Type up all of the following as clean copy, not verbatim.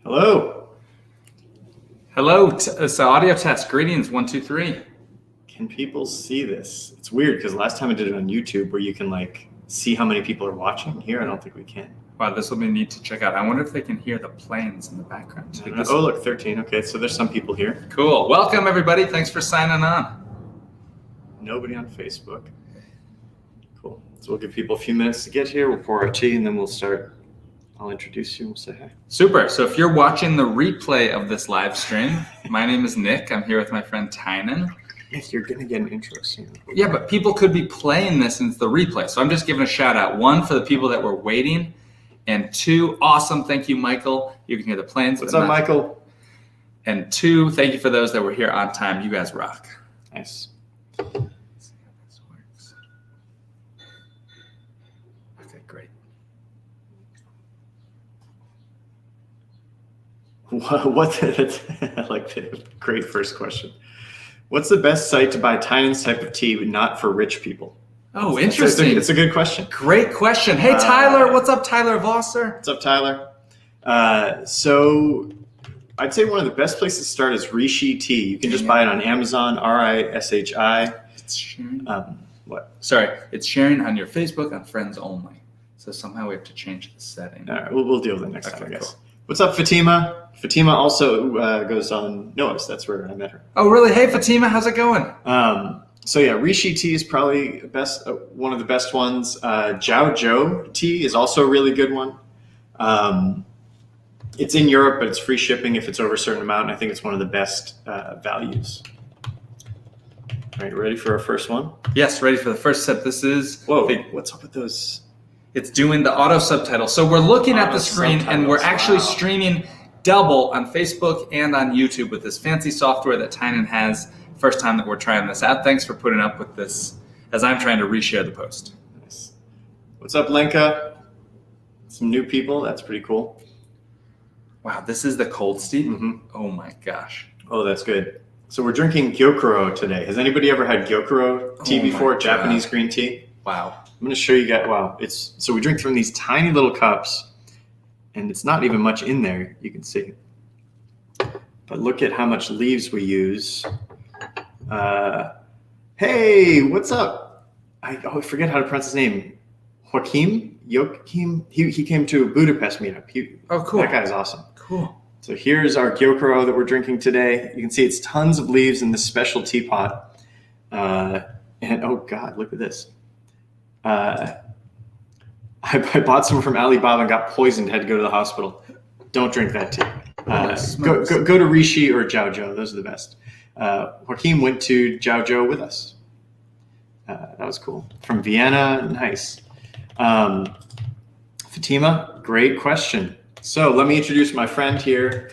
Hello. Hello, it's the audio test. Greetings, 1, 2, 3. Can people see this? It's weird because last time I did it on YouTube where you can like see how many people are watching. Here, I don't think we can. Wow, this will be neat to check out. I wonder if they can hear the planes in the background. Oh, look, 13. Okay, so there's some people here. Cool. Welcome, everybody. Thanks for signing on. Nobody on Facebook. Cool. So we'll give people a few minutes to get here. We'll pour our tea and then we'll start. I'll introduce you and we'll say hi. Super. So if you're watching the replay of this live stream, my name is Nick. I'm here with my friend Tynan. Nick, you're going to get an intro soon. Yeah, but people could be playing this into the replay. So I'm just giving a shout out. 1, for the people that were waiting. And 2, awesome. Thank you, Michael. You can hear the planes. What's up, Michael? And 2, thank you for those that were here on time. You guys rock. Nice. Let's see how this works. Okay, great. I like the great first question. What's the best site to buy Tynan's type of tea, but not for rich people? Oh, interesting. It's a good question. Great question. Hey, Tyler. What's up, Tyler Vosser? What's up, Tyler? So I'd say one of the best places to start is Rishi Tea. You can just buy it on Amazon, R-I-S-H-I. It's sharing. What? Sorry, it's sharing on your Facebook on friends only. So somehow we have to change the setting. All right, we'll deal with it next time, I guess. Cool. What's up, Fatima? Fatima also goes on Noah's. That's where I met her. Oh, really? Hey, Fatima, how's it going? So yeah, Rishi tea is probably one of the best ones. Jiao tea is also a really good one. It's in Europe, but it's free shipping if it's over a certain amount. And I think it's one of the best values. All right, ready for our first one? Yes, ready for the first set. This is... Whoa, what's up with those? It's doing the auto subtitle. So we're looking at the screen and we're actually streaming double on Facebook and on YouTube with this fancy software that Tynan has. First time that we're trying this out. Thanks for putting up with this as I'm trying to reshare the post. Nice. What's up, Lenka? Some new people. That's pretty cool. Wow, this is the cold steep? Mm-hmm. Oh my gosh. Oh, that's good. So we're drinking Gyokuro today. Has anybody ever had Gyokuro tea before? Japanese green tea? Wow. I'm going to show you guys. Wow. So we drink from these tiny little cups and it's not even much in there. You can see. But look at how much leaves we use. Hey, what's up? I forget how to pronounce his name. Joachim? He came to a Budapest meetup. Oh, cool. That guy's awesome. Cool. So here's our Gyokuro that we're drinking today. You can see it's tons of leaves in this special teapot. And oh God, look at this. I bought some from Alibaba and got poisoned, had to go to the hospital. Don't drink that tea. Go to Rishi or Jiao. Those are the best. Joachim went to Jiao with us. That was cool. From Vienna, nice. Fatima, great question. So let me introduce my friend here.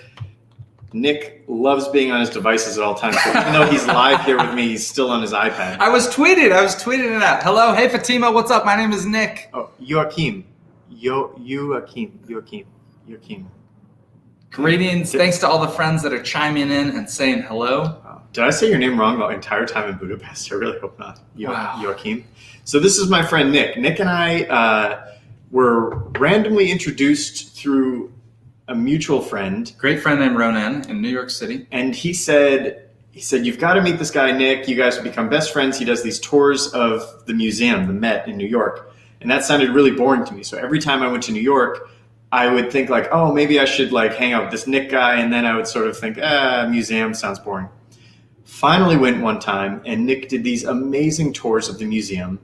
Nick loves being on his devices at all times. So even though he's live here with me, he's still on his iPad. I was tweeting it out. Hello, hey Fatima, what's up? My name is Nick. Oh, Joachim. Joachim. Greetings. Thanks to all the friends that are chiming in and saying hello. Did I say your name wrong the entire time in Budapest? I really hope not. Wow. Joachim. So this is my friend Nick. Nick and I were randomly introduced through a mutual friend. Great friend named Ronan in New York City. And he said, you've got to meet this guy, Nick. You guys will become best friends. He does these tours of the museum, the Met in New York. And that sounded really boring to me. So every time I went to New York, I would think like, oh, maybe I should like hang out with this Nick guy. And then I would sort of think, museum sounds boring. Finally went one time and Nick did these amazing tours of the museum.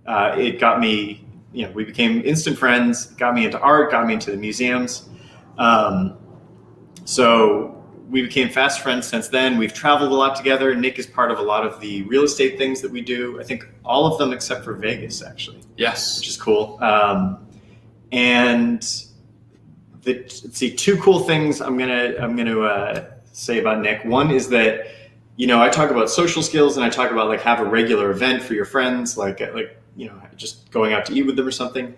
It got me, we became instant friends, got me into art, got me into the museums. So we became fast friends since then. We've traveled a lot together. Nick is part of a lot of the real estate things that we do. I think all of them except for Vegas, actually. Yes. Which is cool. And let's see, 2 cool things I'm gonna say about Nick. One is that, I talk about social skills and I talk about like have a regular event for your friends, like just going out to eat with them or something.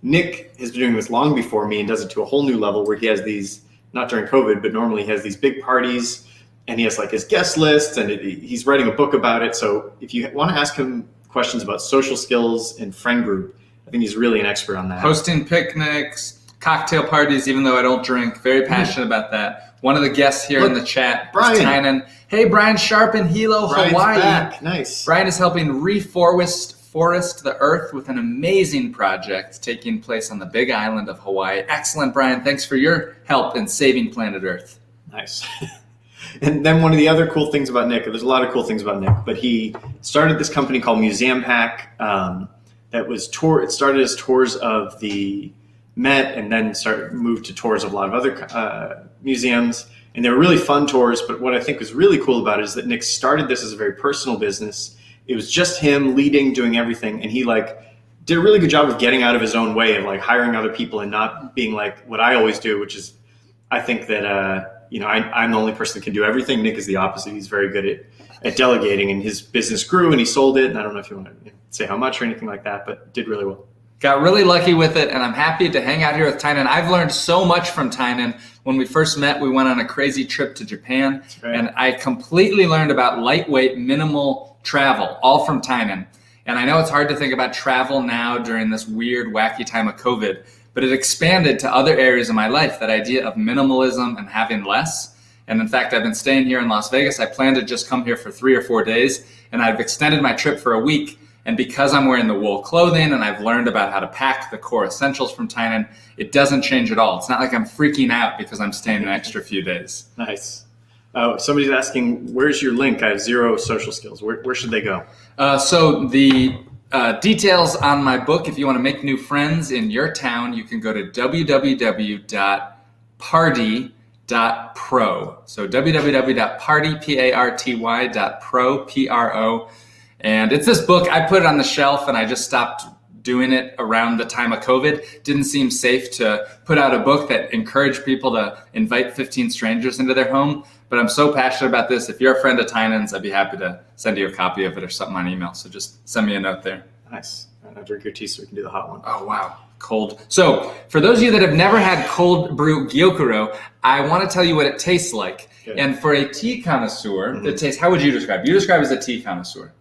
Nick has been doing this long before me and does it to a whole new level where he has these, not during COVID, but normally he has these big parties and he has like his guest lists and he's writing a book about it. So if you want to ask him questions about social skills and friend group, I think he's really an expert on that. Hosting picnics, cocktail parties, even though I don't drink. Very passionate about that. One of the guests here in the chat is Tynan. Hey, Brian Sharp in Hilo, Brian's Hawaii. Back. Nice. Brian is helping reforest the earth with an amazing project taking place on the big island of Hawaii. Excellent, Brian. Thanks for your help in saving planet Earth. Nice. And then one of the other cool things about Nick, there's a lot of cool things about Nick, but he started this company called Museum Pack it started as tours of the Met and then moved to tours of a lot of other museums. And they were really fun tours, but what I think was really cool about it is that Nick started this as a very personal business. It was just him leading, doing everything, and he did a really good job of getting out of his own way of hiring other people and not being like what I always do, which is I think that I'm the only person that can do everything. Nick is the opposite. He's very good at delegating, and his business grew and he sold it. And I don't know if you want to say how much or anything like that, but did really well. Got really lucky with it, and I'm happy to hang out here with Tynan. I've learned so much from Tynan. When we first met, we went on a crazy trip to Japan, and I completely learned about lightweight, minimal travel, all from Tynan. And I know it's hard to think about travel now during this weird, wacky time of COVID, but it expanded to other areas of my life, that idea of minimalism and having less. And in fact, I've been staying here in Las Vegas. I plan to just come here for 3 or 4 days, and I've extended my trip for a week. And because I'm wearing the wool clothing and I've learned about how to pack the core essentials from Tynan, it doesn't change at all. It's not like I'm freaking out because I'm staying an extra few days. Nice. Somebody's asking, where's your link? I have 0 social skills. Where should they go? So the details on my book, if you want to make new friends in your town, you can go to www.party.pro. So www.party.pro, P-R-O. And it's this book. I put it on the shelf and I just stopped doing it around the time of COVID. Didn't seem safe to put out a book that encouraged people to invite 15 strangers into their home. But I'm so passionate about this. If you're a friend of Tynan's, I'd be happy to send you a copy of it or something on email. So just send me a note there. Nice. I'll drink your tea so we can do the hot one. Oh, wow. Cold. So for those of you that have never had cold brew Gyokuro, I want to tell you what it tastes like. Okay. And for a tea connoisseur, it tastes, how would you describe it? You describe it as a tea connoisseur.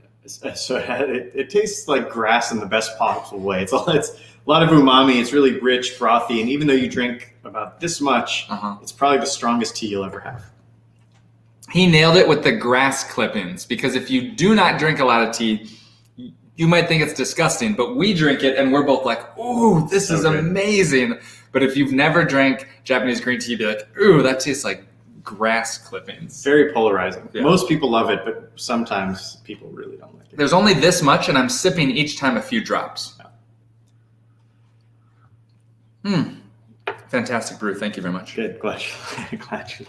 So it tastes like grass in the best possible way. It's a lot of umami. It's really rich, frothy, and even though you drink about this much, it's probably the strongest tea you'll ever have. He nailed it with the grass clippings, because if you do not drink a lot of tea, you might think it's disgusting, but we drink it and we're both like, ooh, this is amazing. But if you've never drank Japanese green tea, you'd be like, ooh, that tastes like grass clippings. Very polarizing. Yeah. Most people love it, but sometimes people really don't like it. There's only this much, and I'm sipping each time a few drops. Fantastic brew. Thank you very much. Good. Glad you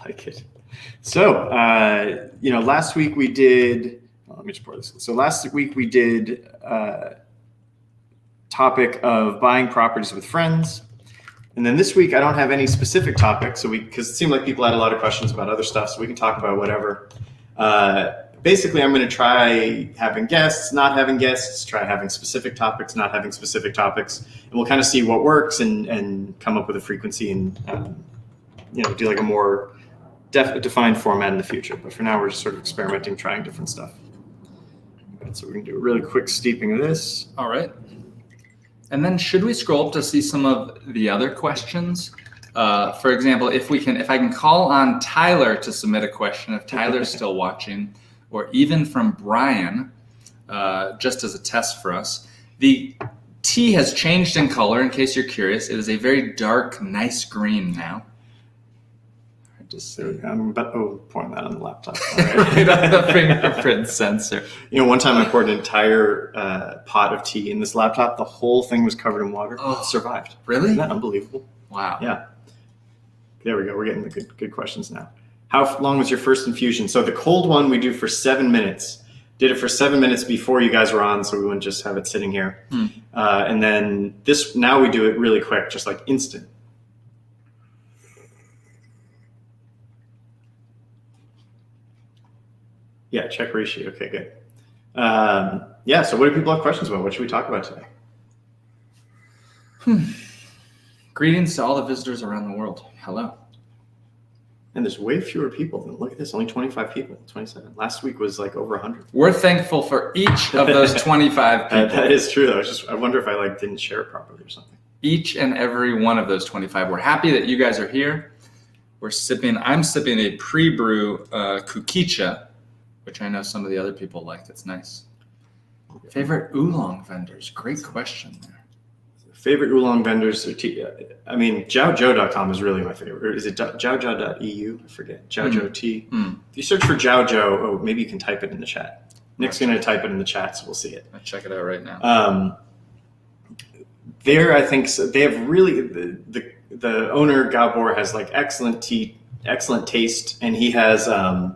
like it. So, last week we did. Let me just pour this. So last week we did topic of buying properties with friends. And then this week, I don't have any specific topics, because it seemed like people had a lot of questions about other stuff, so we can talk about whatever. Basically, I'm going to try having guests, not having guests, try having specific topics, not having specific topics, and we'll kind of see what works and come up with a frequency and do like a more defined format in the future. But for now, we're just sort of experimenting, trying different stuff. So we're going to do a really quick steeping of this. All right. And then should we scroll up to see some of the other questions? For example, if I can call on Tyler to submit a question, if Tyler's still watching, or even from Brian, just as a test for us. The tea has changed in color, in case you're curious. It is a very dark, nice green now. I'm pouring that on the laptop. Right on the fingerprint sensor. One time I poured an entire pot of tea in this laptop. The whole thing was covered in water. It survived. Really? Isn't that unbelievable? Wow. Yeah. There we go. We're getting the good questions now. How long was your first infusion? So the cold one we do for 7 minutes. Did it for 7 minutes before you guys were on, so we wouldn't just have it sitting here. And then now we do it really quick, just like instant. Yeah, check Rishi. Okay, good. So what do people have questions about? What should we talk about today? Greetings to all the visitors around the world. Hello. And there's way fewer people than, look at this, only 25 people, 27. Last week was like over 100. We're thankful for each of those 25 people. That is true, though. I wonder if I didn't share it properly or something. each and every one of those 25. We're happy that you guys are here. I'm sipping a pre-brew kukicha, which I know some of the other people like. It's nice. Favorite oolong vendors? Great question there. Favorite oolong vendors are I mean, jiaozhou.com is really my favorite. Or is it jiaozhou.eu? I forget. Jiaozhou tea. If you search for jiaozhou, maybe you can type it in the chat. Nick's going to type it in the chat, so we'll see it. I'll check it out right now. There, I think they have really the owner Gabor has like excellent tea, excellent taste, and he has a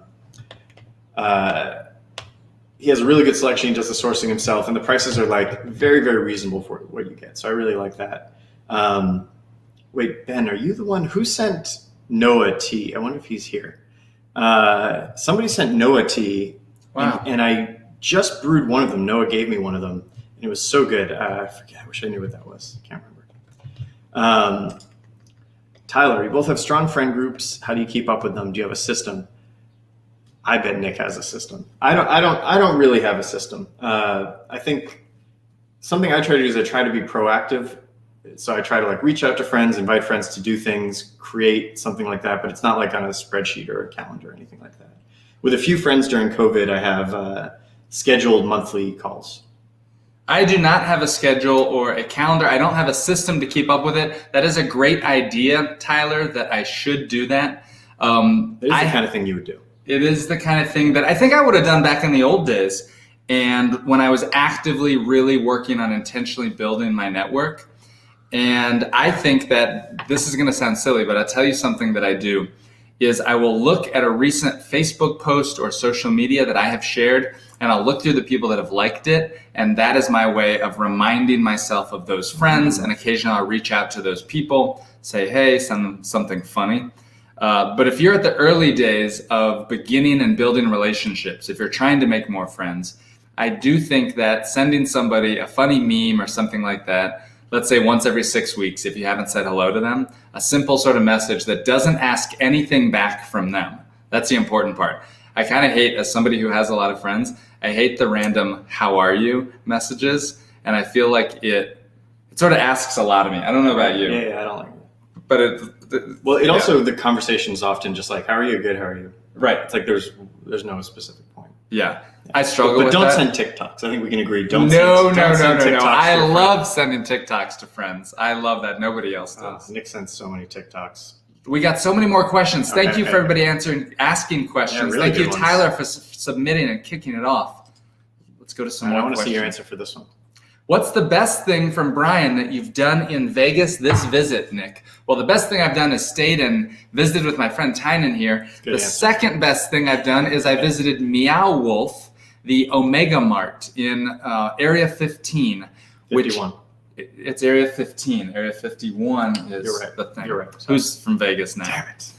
really good selection. He does the sourcing himself, and the prices are like very, very reasonable for what you get. So I really like that. Wait, Ben, are you the one who sent Noah tea? I wonder if he's here. Somebody sent Noah tea. Wow. And I just brewed one of them. Noah gave me one of them, and it was so good. I forget. I wish I knew what that was. Can't remember. Tyler, you both have strong friend groups. How do you keep up with them? Do you have a system? I bet Nick has a system. I don't really have a system. I think something I try to do is I try to be proactive. So I try to like reach out to friends, invite friends to do things, create something like that. But it's not like on a spreadsheet or a calendar or anything like that. With a few friends during COVID, I have scheduled monthly calls. I do not have a schedule or a calendar. I don't have a system to keep up with it. That is a great idea, Tyler, that I should do that. That is the kind of thing you would do. It is the kind of thing that I think I would have done back in the old days. And when I was actively really working on intentionally building my network. And I think that this is going to sound silly, but I'll tell you something that I do is I will look at a recent Facebook post or social media that I have shared, and I'll look through the people that have liked it. And that is my way of reminding myself of those friends. And occasionally I'll reach out to those people, say, hey, send them something funny. But if you're at the early days of beginning and building relationships, if you're trying to make more friends, I do think that sending somebody a funny meme or something like that, let's say once every 6 weeks, if you haven't said hello to them, a simple sort of message that doesn't ask anything back from them. That's the important part. I kind of hate, as somebody who has a lot of friends, I hate the random "how are you" messages, and I feel like it sort of asks a lot of me. I don't know about you. Yeah, I don't like it. But it also, the conversation is often just like, how are you? Good, how are you? Right. It's like there's no specific point. Yeah. I struggle with that. But don't send TikToks. I think we can agree. Don't No. send TikToks. I love sending TikToks to friends. I love that. Nobody else does. Nick sends so many TikToks. We got so many more questions. Thank you for everybody asking questions. Yeah, really Thank you, good ones. Tyler, for submitting and kicking it off. Let's go to some more I want to questions. see your answer for this one. What's the best thing from Brian that you've done in Vegas this visit, Nick? Well, the best thing I've done is stayed and visited with my friend Tynan here. Good The answer. second best thing I've done is I visited Meow Wolf, the Omega Mart in Area 15. 51. It's Area 15. Area 51 is You're right. the thing. You're right. Who's from Vegas now? Damn it.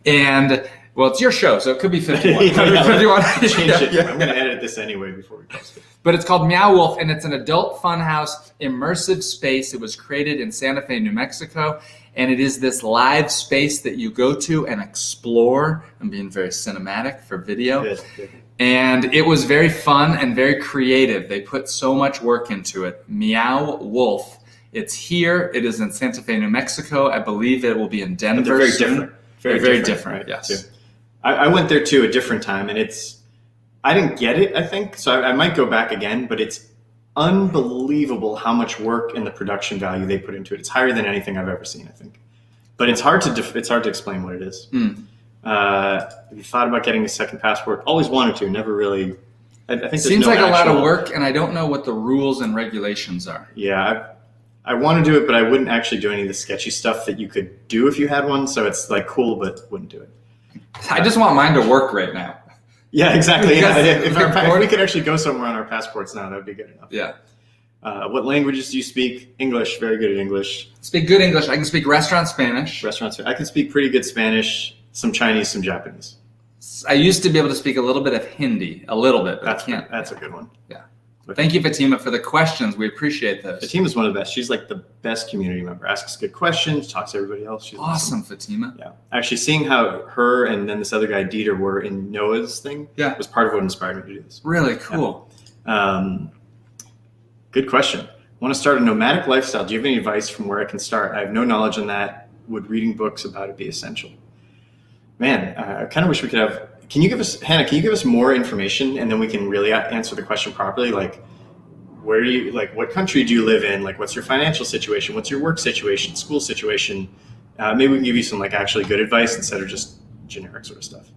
And, well, it's your show, so it could be 51. Yeah, Could be 51. Change it. Yeah. I'm going to edit this anyway before we post it. But it's called Meow Wolf, and it's an adult funhouse immersive space. It was created in Santa Fe, New Mexico, and it is this live space that you go to and explore. I'm being very cinematic for video. Good. And it was very fun and very creative. They put so much work into it. Meow Wolf. It's here. It is in Santa Fe, New Mexico. I believe it will be in Denver. They're very soon. different. Very different, right? yes. Too. I went there too a different time, and I didn't get it, I think, so I might go back again, but it's unbelievable how much work and the production value they put into it. It's higher than anything I've ever seen, I think. But it's hard to explain what it is. Have you thought about getting a second passport? Always wanted to, never really. I think there's Seems no like a lot of actual- work, and I don't know what the rules and regulations are. Yeah, I want to do it, but I wouldn't actually do any of the sketchy stuff that you could do if you had one. So it's like cool, but wouldn't do it. I just want mine to work right now. Yeah, exactly. Yeah. If Because we could actually go somewhere on our passports now, that would be good enough. Yeah. What languages do you speak? English, very good at English. Speak good English. I can speak restaurant Spanish. Restaurants, I can speak pretty good Spanish, some Chinese, some Japanese. I used to be able to speak a little bit of Hindi, a little bit, but I can't. That's a good one. Yeah. Thank you, Fatima, for the questions. We appreciate those. Fatima's one of the best. She's like the best community member. Asks good questions, talks to everybody else. She's Awesome, Fatima. Yeah. Actually, seeing how her and then this other guy, Dieter, were in Noah's thing was part of what inspired me to do this. Really cool. Yeah. Good question. Want to start a nomadic lifestyle. Do you have any advice from where I can start? I have no knowledge on that. Would reading books about it be essential? Man, I kind of wish we could have. Can you give us, Hannah? Can you give us more information, and then we can really answer the question properly? Like, where do you what country do you live in? Like, what's your financial situation? What's your work situation? School situation? Maybe we can give you some actually good advice instead of just generic sort of stuff.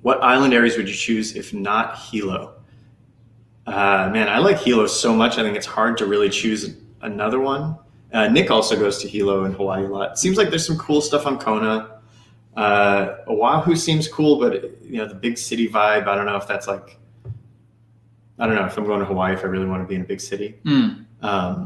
What island areas would you choose if not Hilo? Man, I like Hilo so much. I think it's hard to really choose another one. Nick also goes to Hilo in Hawaii a lot. Seems like there's some cool stuff on Kona. Oahu seems cool, but the big city vibe. I don't know if that's I don't know if I'm going to Hawaii if I really want to be in a big city. I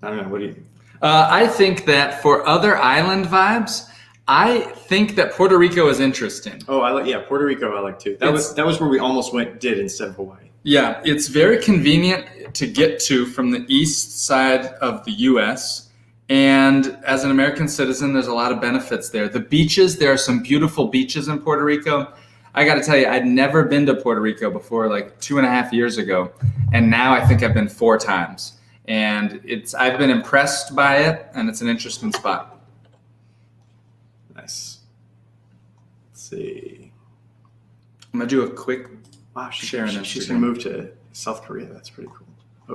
don't know. What do you? I think that for other island vibes, I think that Puerto Rico is interesting. Oh, Puerto Rico. I like too. That was where we almost did instead of Hawaii. Yeah, it's very convenient to get to from the east side of the U.S. And as an American citizen, there's a lot of benefits there. The beaches, there are some beautiful beaches in Puerto Rico. I got to tell you, I'd never been to Puerto Rico before, 2.5 years ago. And now I think I've been 4 times. And I've been impressed by it, and it's an interesting spot. Nice. Let's see. I'm going to do a quick Wow, she's Instagram. going to move to South Korea. That's pretty cool.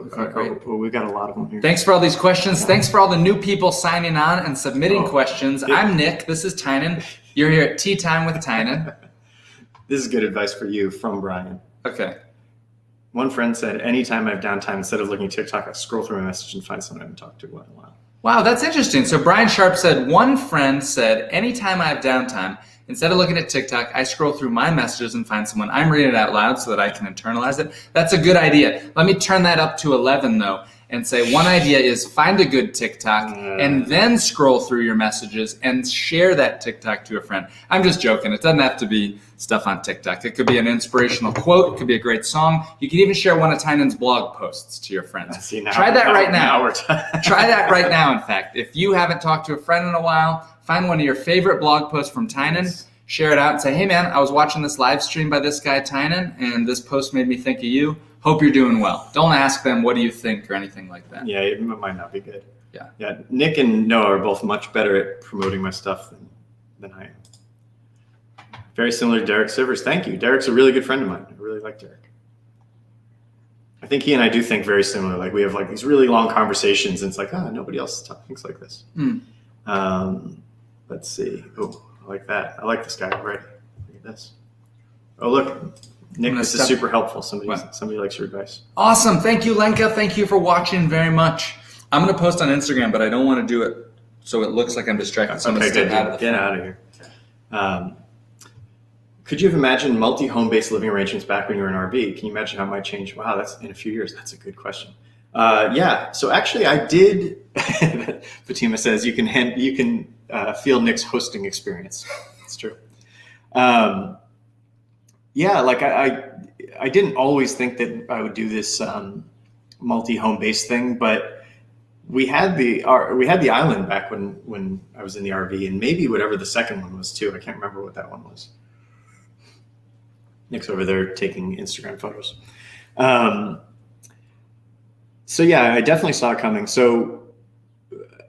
Great. We've got a lot of them here. Thanks for all these questions. Thanks for all the new people signing on and submitting questions. I'm Nick. This is Tynan. You're here at Tea Time with Tynan. This is good advice for you from Brian. Okay. One friend said, anytime I have downtime, instead of looking at TikTok, I scroll through my message and find someone I haven't talked to in a while. Wow, that's interesting. So Brian Sharp said, one friend said, anytime I have downtime, instead of looking at TikTok, I scroll through my messages and find someone. I'm reading it out loud so that I can internalize it. That's a good idea. Let me turn that up to 11, though, and say one idea is find a good TikTok and then scroll through your messages and share that TikTok to a friend. I'm just joking. It doesn't have to be stuff on TikTok. It could be an inspirational quote. It could be a great song. You can even share one of Tynan's blog posts to your friends. Try that right now. Try that right now, in fact. If you haven't talked to a friend in a while, find one of your favorite blog posts from Tynan, share it out and say, hey man, I was watching this live stream by this guy Tynan, and this post made me think of you. Hope you're doing well. Don't ask them, what do you think, or anything like that. Yeah, it might not be good. Yeah. Nick and Noah are both much better at promoting my stuff than I am. Very similar to Derek Sivers. Thank you. Derek's a really good friend of mine. I really like Derek. I think he and I do think very similar. We have these really long conversations, and it's nobody else thinks like this. Let's see. Oh, I like that. I like this guy already. Look at this. Oh, look. Nick, this is super helpful. Somebody likes your advice. Awesome. Thank you, Lenka. Thank you for watching very much. I'm going to post on Instagram, but I don't want to do it so it looks like I'm distracted. So okay, good. Get out of here. Could you have imagined multi-home-based living arrangements back when you were in RV? Can you imagine how it might change? Wow, that's in a few years. That's a good question. Yeah. So actually, I did. Fatima says you can feel Nick's hosting experience. It's true. Yeah, I didn't always think that I would do this multi-home based thing, but we had the island back when I was in the RV, and maybe whatever the second one was too. I can't remember what that one was. Nick's over there taking Instagram photos. So yeah, I definitely saw it coming. So,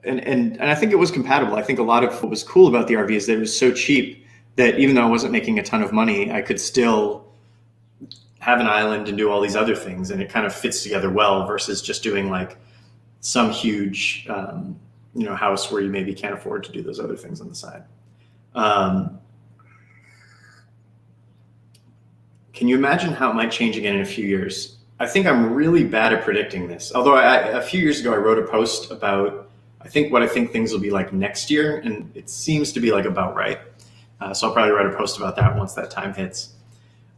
and I think it was compatible. I think a lot of what was cool about the RV is that it was so cheap that even though I wasn't making a ton of money, I could still have an island and do all these other things, and it kind of fits together well versus just doing some huge, house where you maybe can't afford to do those other things on the side. Can you imagine how it might change again in a few years? I think I'm really bad at predicting this. Although a few years ago, I wrote a post about what I think things will be like next year, and it seems to be about right. So I'll probably write a post about that once that time hits.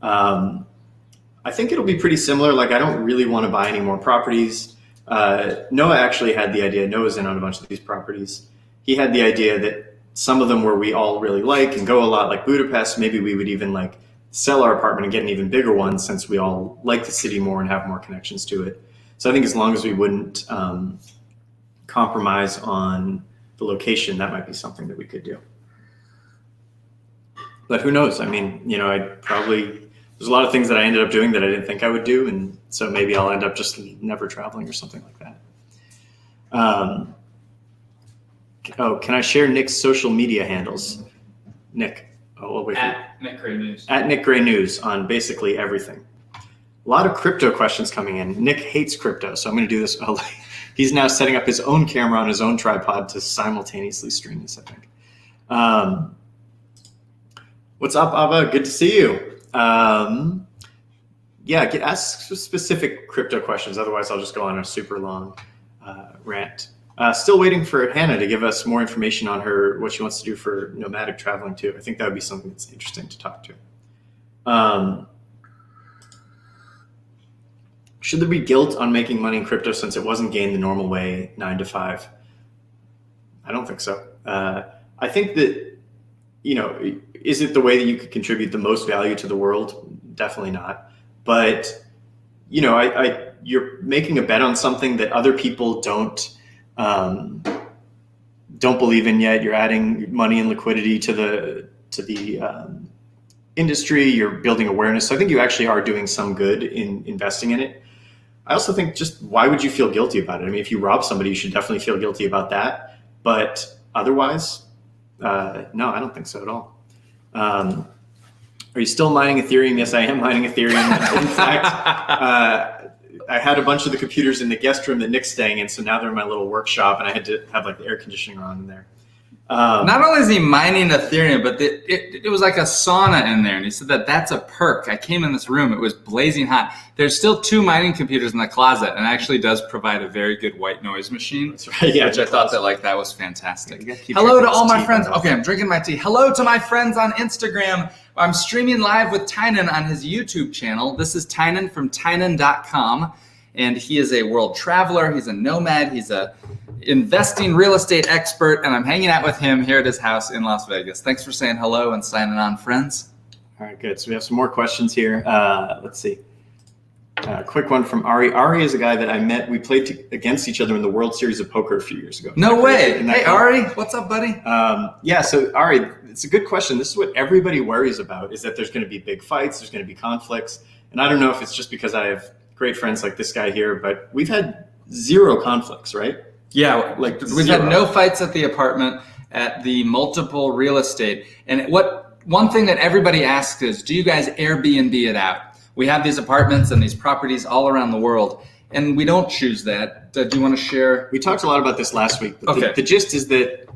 I think it'll be pretty similar. I don't really want to buy any more properties. Noah actually had the idea. Noah's in on a bunch of these properties. He had the idea that some of them where we all really like and go a lot, like Budapest, maybe we would even sell our apartment and get an even bigger one since we all like the city more and have more connections to it. So I think as long as we wouldn't compromise on the location, that might be something that we could do. But who knows? I mean, I'd probably there's a lot of things that I ended up doing that I didn't think I would do. And so maybe I'll end up just never traveling or something like that. Can I share Nick's social media handles? Nick. We'll wait at Nick Gray News. At Nick Gray News on basically everything. A lot of crypto questions coming in. Nick hates crypto, so I'm going to do this. He's now setting up his own camera on his own tripod to simultaneously stream this, I think. What's up, Abba? Good to see you. Ask specific crypto questions. Otherwise, I'll just go on a super long rant. Still waiting for Hannah to give us more information on what she wants to do for nomadic traveling too. I think that would be something that's interesting to talk to. Should there be guilt on making money in crypto since it wasn't gained the normal way, 9 to 5? I don't think so. I think that, is it the way that you could contribute the most value to the world? Definitely not. But, you're making a bet on something that other people don't believe in yet. You're adding money and liquidity to the industry. You're building awareness. So I think you actually are doing some good in investing in it. I also think just why would you feel guilty about it? I mean, if you rob somebody, you should definitely feel guilty about that. But otherwise, no, I don't think so at all. Are you still mining Ethereum? Yes, I am mining Ethereum. In fact, I had a bunch of the computers in the guest room that Nick's staying in, so now they're in my little workshop, and I had to have the air conditioning on in there. Not only is he mining Ethereum, but it was like a sauna in there, and he said that's a perk. I came in this room, it was blazing hot. There's still 2 mining computers in the closet, and it actually does provide a very good white noise machine. That's right. Yeah, which I thought that was fantastic. Hello to all my friends. Okay, I'm drinking my tea. Hello to my friends on Instagram. I'm streaming live with Tynan on his YouTube channel. This is Tynan from Tynan.com, and he is a world traveler. He's a nomad. He's a investing real estate expert, and I'm hanging out with him here at his house in Las Vegas. Thanks for saying hello and signing on, friends. All right, good. So we have some more questions here. Let's see. Quick one from Ari. Ari is a guy that I met. We played against each other in the World Series of Poker a few years ago. No way. Hey, Ari. What's up, buddy? So Ari, it's a good question. This is what everybody worries about, is that there's going to be big fights, there's going to be conflicts. And I don't know if it's just because I have great friends like this guy here, but we've had 0 conflicts, right? Yeah, like we've had no fights at the apartment, at the multiple real estate. And one thing that everybody asks is, do you guys Airbnb it out? We have these apartments and these properties all around the world, and we don't choose that. Do you want to share? We talked a lot about this last week, but the gist is that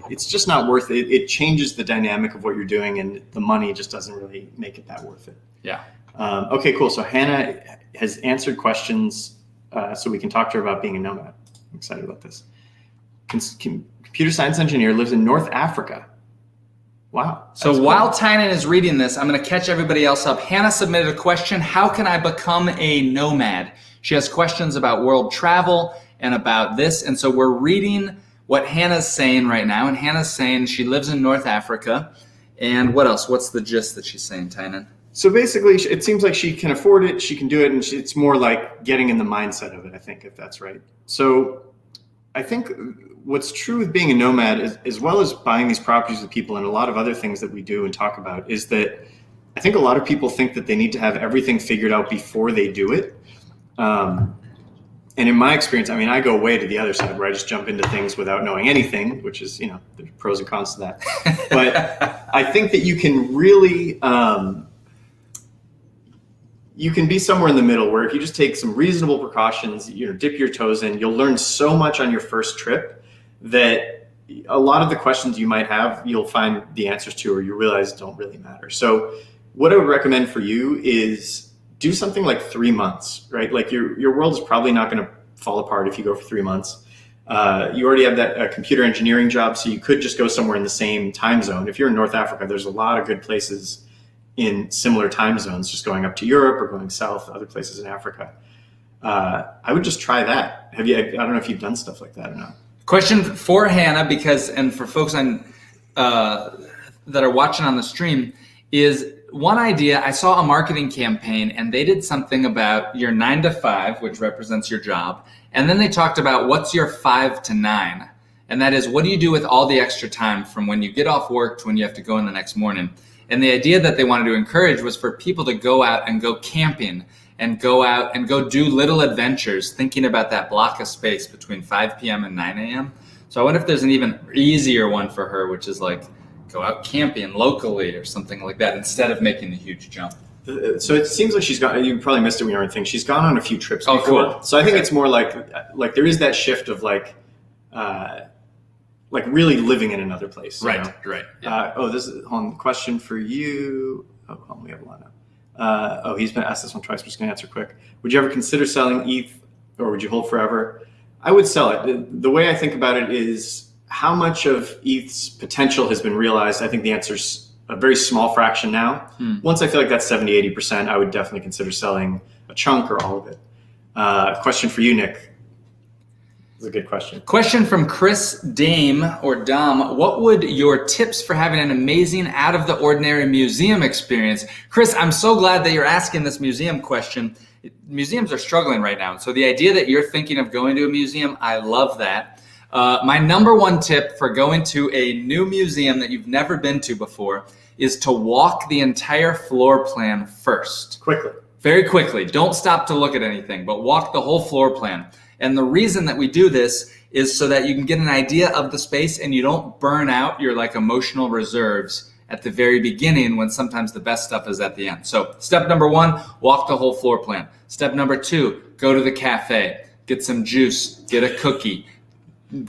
it's just not worth it. It changes the dynamic of what you're doing, and the money just doesn't really make it that worth it. Yeah. Okay, cool. So Hannah has answered questions, so we can talk to her about being a nomad. I'm excited about this. Computer science engineer, lives in North Africa. Wow. So while Tynan is reading this, I'm going to catch everybody else up. Hannah submitted a question. How can I become a nomad? She has questions about world travel and about this. And so we're reading what Hannah's saying right now. And Hannah's saying she lives in North Africa. And what else? What's the gist that she's saying, Tynan? So basically, it seems like she can afford it. She can do it. And it's more like getting in the mindset of it, I think, if that's right. So I think what's true with being a nomad, is, as well as buying these properties with people and a lot of other things that we do and talk about, is that I think a lot of people think that they need to have everything figured out before they do it. And in my experience, I mean, I go way to the other side where I just jump into things without knowing anything, which is, there's pros and cons to that. But I think that you can really, you can be somewhere in the middle where if you just take some reasonable precautions, dip your toes in, you'll learn so much on your first trip that a lot of the questions you might have, you'll find the answers to, or you realize don't really matter. So what I would recommend for you is do something like 3 months, right? Like your world is probably not going to fall apart if you go for 3 months. You already have that computer engineering job, so you could just go somewhere in the same time zone. If you're in North Africa, there's a lot of good places in similar time zones, just going up to Europe or going south, other places in Africa. I would just try that. I don't know if you've done stuff like that or not. Question for Hannah, and for folks that are watching on the stream, is one idea. I saw a marketing campaign and they did something about your 9 to 5, which represents your job. And then they talked about what's your 5 to 9. And that is, what do you do with all the extra time from when you get off work to when you have to go in the next morning? And the idea that they wanted to encourage was for people to go out and go camping and go out and go do little adventures, thinking about that block of space between 5 p.m. and 9 a.m. So I wonder if there's an even easier one for her, which is like go out camping locally or something like that instead of making the huge jump. So it seems like she's gone, you probably missed it when you were thinking, she's gone on a few trips before. Cool. So I think it's more like there is that shift of like really living in another place. Right. Yeah. This is a question for you. We have a lot now. He's been asked this one twice. I'm just going to answer quick. Would you ever consider selling ETH or would you hold forever? I would sell it. The way I think about it is how much of ETH's potential has been realized. I think the answer is a very small fraction now. Once I feel like that's 70, 80%, I would definitely consider selling a chunk or all of it. Question for you, Nick. It's a good question. Question from Chris Dame or Dom. What would your tips for having an amazing out of the ordinary museum experience? Chris, I'm so glad that you're asking this museum question. Museums are struggling right now. So the idea that you're thinking of going to a museum, I love that. My number one tip for going to a new museum that you've never been to before is to walk the entire floor plan first. Quickly. Very quickly. Don't stop to look at anything, but walk the whole floor plan. And the reason that we do this is so that you can get an idea of the space and you don't burn out your like emotional reserves at the very beginning when sometimes the best stuff is at the end. So step number one, walk the whole floor plan. Step number two, go to the cafe, get some juice, get a cookie,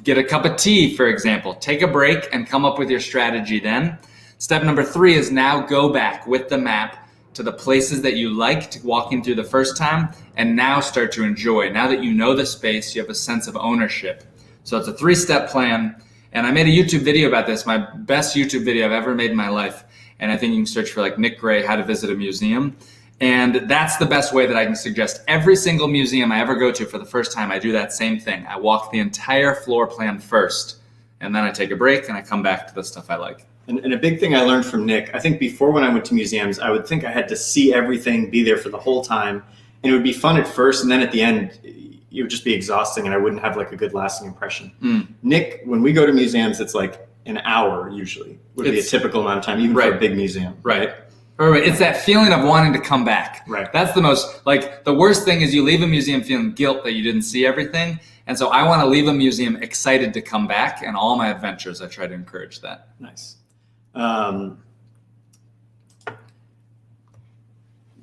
get a cup of tea, for example. Take a break and come up with your strategy then. Step number three is now go back with the map to the places that you liked walking through the first time and now start to enjoy. Now that you know the space, you have a sense of ownership. So it's a 3-step plan. And I made a YouTube video about this, my best YouTube video I've ever made in my life. And I think you can search for like Nick Gray, how to visit a museum. And that's the best way that I can suggest. Every single museum I ever go to for the first time, I do that same thing. I walk the entire floor plan first, and then I take a break and I come back to the stuff I like. And a big thing I learned from Nick, I think before when I went to museums, I would think I had to see everything, be there for the whole time. And it would be fun at first, and then at the end, it would just be exhausting and I wouldn't have like a good lasting impression. Nick, when we go to museums, it's like an hour usually would be a typical amount of time, even for a big museum. Right. It's that feeling of wanting to come back. Right. That's the most, like, the worst thing is you leave a museum feeling guilt that you didn't see everything. And so I want to leave a museum excited to come back, and all my adventures, I try to encourage that. Nice.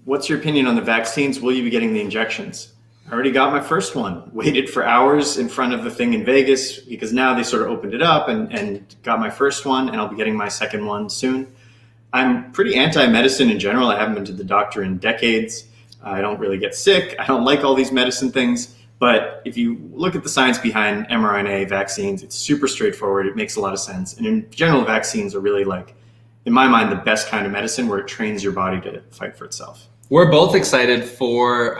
What's your opinion on the vaccines? Will you be getting the injections? I already got my first one. Waited for hours in front of the thing in Vegas because now they sort of opened it up and got my first one, and I'll be getting my second one soon. I'm pretty anti-medicine in general. I haven't been to the doctor in decades. I don't really get sick. I don't like all these medicine things. But if you look at the science behind mRNA vaccines, it's super straightforward. It makes a lot of sense. And in general, vaccines are really like, in my mind, the best kind of medicine where it trains your body to fight for itself. We're both excited for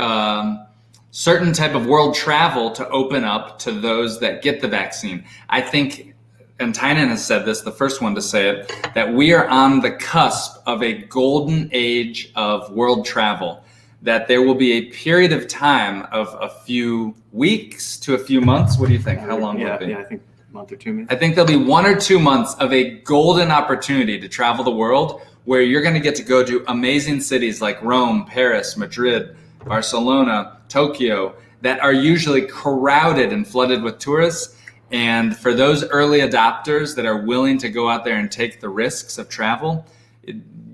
certain type of world travel to open up to those that get the vaccine. I think, and Tynan has said this, the first one to say it, that we are on the cusp of a golden age of world travel, that there will be a period of time of a few weeks to a few months. What do you think? How long will it be? Yeah, I think a month or 2 months. I think there'll be 1 or 2 months of a golden opportunity to travel the world where you're going to get to go to amazing cities like Rome, Paris, Madrid, Barcelona, Tokyo, that are usually crowded and flooded with tourists. And for those early adopters that are willing to go out there and take the risks of travel,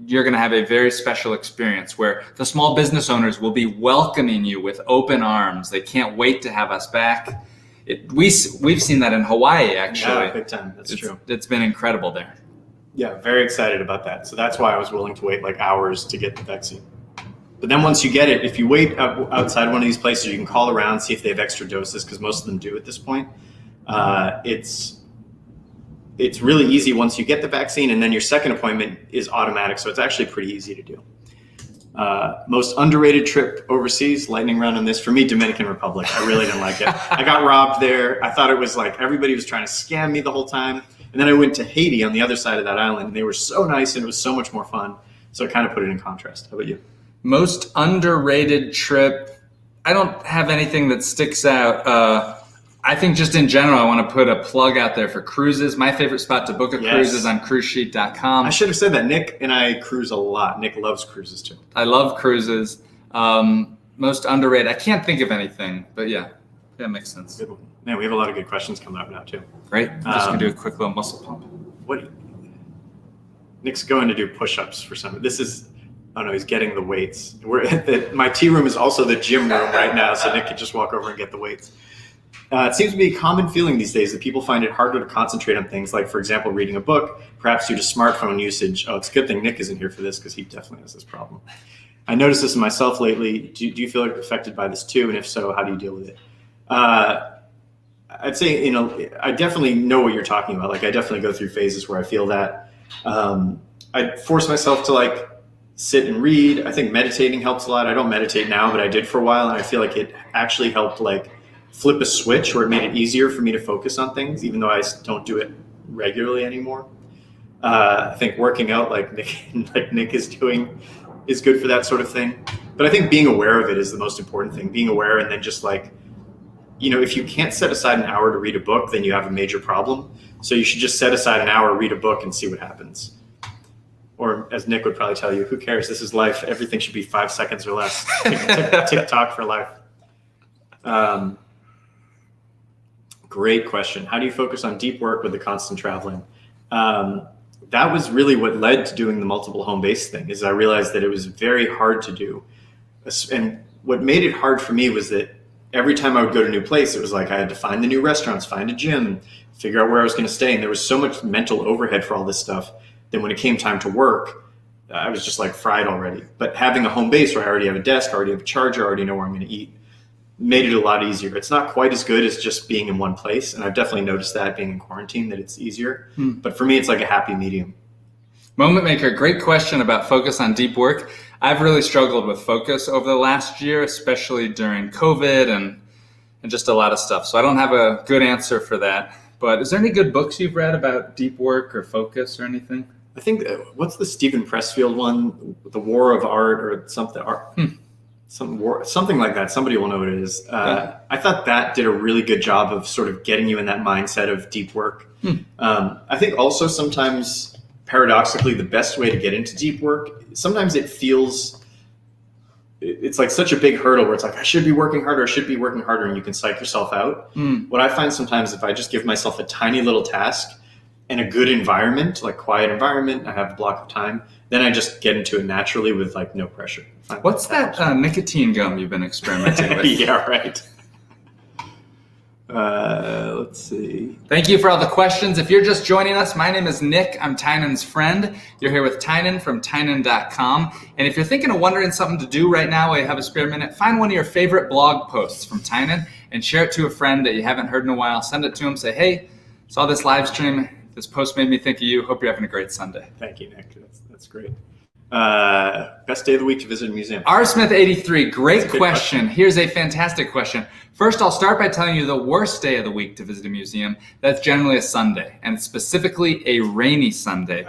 you're going to have a very special experience where the small business owners will be welcoming you with open arms. They can't wait to have us back. We've seen that in Hawaii, actually. Yeah, big time. That's true. It's been incredible there. Yeah, very excited about that. So that's why I was willing to wait like hours to get the vaccine. But then once you get it, if you wait outside one of these places, you can call around, see if they have extra doses, because most of them do at this point. It's really easy once you get the vaccine, and then your second appointment is automatic. So it's actually pretty easy to do. Most underrated trip overseas, lightning round on this. For me, Dominican Republic. I really didn't like it. I got robbed there. I thought it was like everybody was trying to scam me the whole time. And then I went to Haiti on the other side of that island, and they were so nice, and it was so much more fun. So it kind of put it in contrast. How about you? Most underrated trip. I don't have anything that sticks out. I think just in general, I want to put a plug out there for cruises. My favorite spot to book a cruise is on cruisesheet.com. I should have said that. Nick and I cruise a lot. Nick loves cruises too. I love cruises. Most underrated. I can't think of anything, but yeah, that makes sense. Good one. Man, we have a lot of good questions coming up now too. Great. I'm just going to do a quick little muscle pump. Nick's going to do push-ups for some. Oh no, he's getting the weights. My tea room is also the gym room right now, so Nick can just walk over and get the weights. It seems to be a common feeling these days that people find it harder to concentrate on things like, for example, reading a book, perhaps due to smartphone usage. Oh, it's a good thing Nick isn't here for this because he definitely has this problem. I noticed this in myself lately. Do you feel affected by this too? And if so, how do you deal with it? I'd say, I definitely know what you're talking about. Like, I definitely go through phases where I feel that. I force myself to sit and read. I think meditating helps a lot. I don't meditate now, but I did for a while, and I feel like it actually helped flip a switch where it made it easier for me to focus on things, even though I don't do it regularly anymore. I think working out like Nick is doing is good for that sort of thing. But I think being aware of it is the most important thing. Being aware, and then just if you can't set aside an hour to read a book, then you have a major problem. So you should just set aside an hour, read a book, and see what happens. Or as Nick would probably tell you, who cares? This is life. Everything should be 5 seconds or less. TikTok for life. Great question. How do you focus on deep work with the constant traveling? That was really what led to doing the multiple home base thing, is I realized that it was very hard to do. And what made it hard for me was that every time I would go to a new place, it was like I had to find the new restaurants, find a gym, figure out where I was going to stay. And there was so much mental overhead for all this stuff that when it came time to work, I was just fried already. But having a home base where I already have a desk, I already have a charger, I already know where I'm going to eat, made it a lot easier. It's not quite as good as just being in one place. And I've definitely noticed that being in quarantine, that it's easier. But for me, it's like a happy medium. Moment Maker, great question about focus on deep work. I've really struggled with focus over the last year, especially during COVID and just a lot of stuff. So I don't have a good answer for that. But is there any good books you've read about deep work or focus or anything? I think, what's the Stephen Pressfield one? The War of Art or something. Something like that. Somebody will know what it is. I thought that did a really good job of sort of getting you in that mindset of deep work. I think also sometimes, paradoxically, the best way to get into deep work, sometimes it's like such a big hurdle where it's like, I should be working harder, and you can psych yourself out. What I find sometimes, if I just give myself a tiny little task and a good environment, like quiet environment, I have a block of time, then I just get into it naturally with no pressure. What's that nicotine gum you've been experimenting with? Yeah, right. Let's see. Thank you for all the questions. If you're just joining us, my name is Nick. I'm Tynan's friend. You're here with Tynan from Tynan.com. And if you're thinking of wondering something to do right now while you have a spare minute, find one of your favorite blog posts from Tynan and share it to a friend that you haven't heard in a while. Send it to him. Say, hey, saw this live stream. This post made me think of you. Hope you're having a great Sunday. Thank you, Nick. That's great. Best day of the week to visit a museum. RSmith83, great question. Here's a fantastic question. First, I'll start by telling you the worst day of the week to visit a museum. That's generally a Sunday, and specifically a rainy Sunday.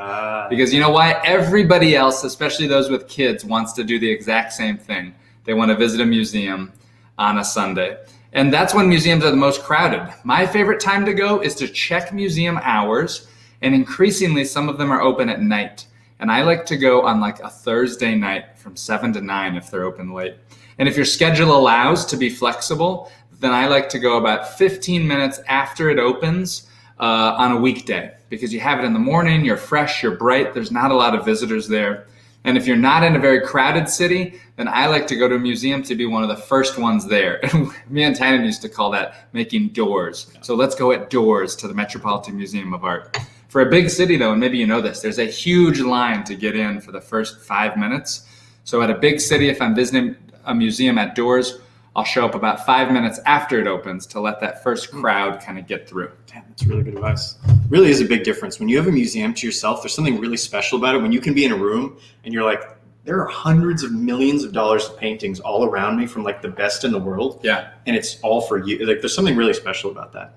Because you know why? Everybody else, especially those with kids, wants to do the exact same thing. They want to visit a museum on a Sunday. And that's when museums are the most crowded. My favorite time to go is to check museum hours, and increasingly some of them are open at night. And I like to go on a Thursday night from 7 to 9 if they're open late. And if your schedule allows to be flexible, then I like to go about 15 minutes after it opens on a weekday, because you have it in the morning, you're fresh, you're bright, there's not a lot of visitors there. And if you're not in a very crowded city, then I like to go to a museum to be one of the first ones there. And me and Tynan used to call that making doors. So let's go at doors to the Metropolitan Museum of Art. For a big city, though, and maybe you know this, there's a huge line to get in for the first 5 minutes. So at a big city, if I'm visiting a museum at doors, I'll show up about 5 minutes after it opens to let that first crowd kind of get through. Damn, that's really good advice. Really is a big difference. When you have a museum to yourself, there's something really special about it. When you can be in a room and you're like, there are hundreds of millions of dollars of paintings all around me from the best in the world. Yeah. And it's all for you. There's something really special about that.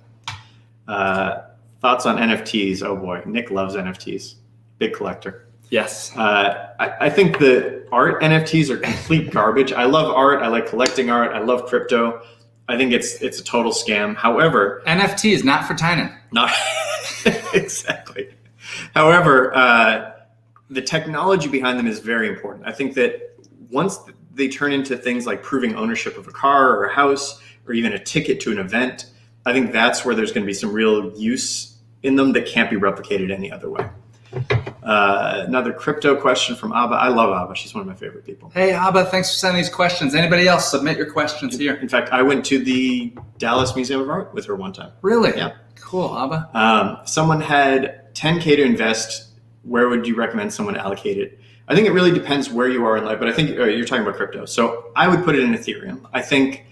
Thoughts on NFTs? Oh boy, Nick loves NFTs. Big collector. Yes. I think the art NFTs are complete garbage. I love art. I like collecting art. I love crypto. I think it's a total scam. However, NFTs not for Tynan. not exactly. However, the technology behind them is very important. I think that once they turn into things like proving ownership of a car or a house or even a ticket to an event, I think that's where there's going to be some real use in them that can't be replicated any other way. Another crypto question from Abba. I love Abba. She's one of my favorite people. Hey, Abba, thanks for sending these questions. Anybody else, submit your questions here. In fact, I went to the Dallas Museum of Art with her one time. Really? Yeah. Cool, Abba. Someone had $10K to invest. Where would you recommend someone allocate it? I think it really depends where you are in life, but I think you're talking about crypto. So I would put it in Ethereum. I think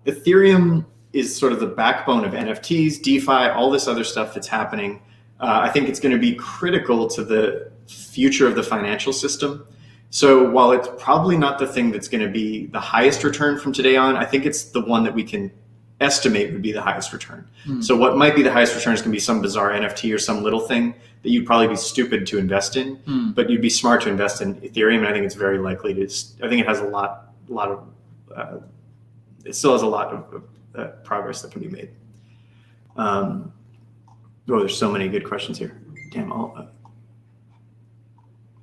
Ethereum is sort of the backbone of NFTs, DeFi, all this other stuff that's happening. I think it's going to be critical to the future of the financial system. So while it's probably not the thing that's going to be the highest return from today on, I think it's the one that we can estimate would be the highest return. So what might be the highest return is going to be some bizarre NFT or some little thing that you'd probably be stupid to invest in, but you'd be smart to invest in Ethereum. And I think it's very likely to, I think it has a lot of, it still has a lot of progress that can be made. There's so many good questions here. Damn,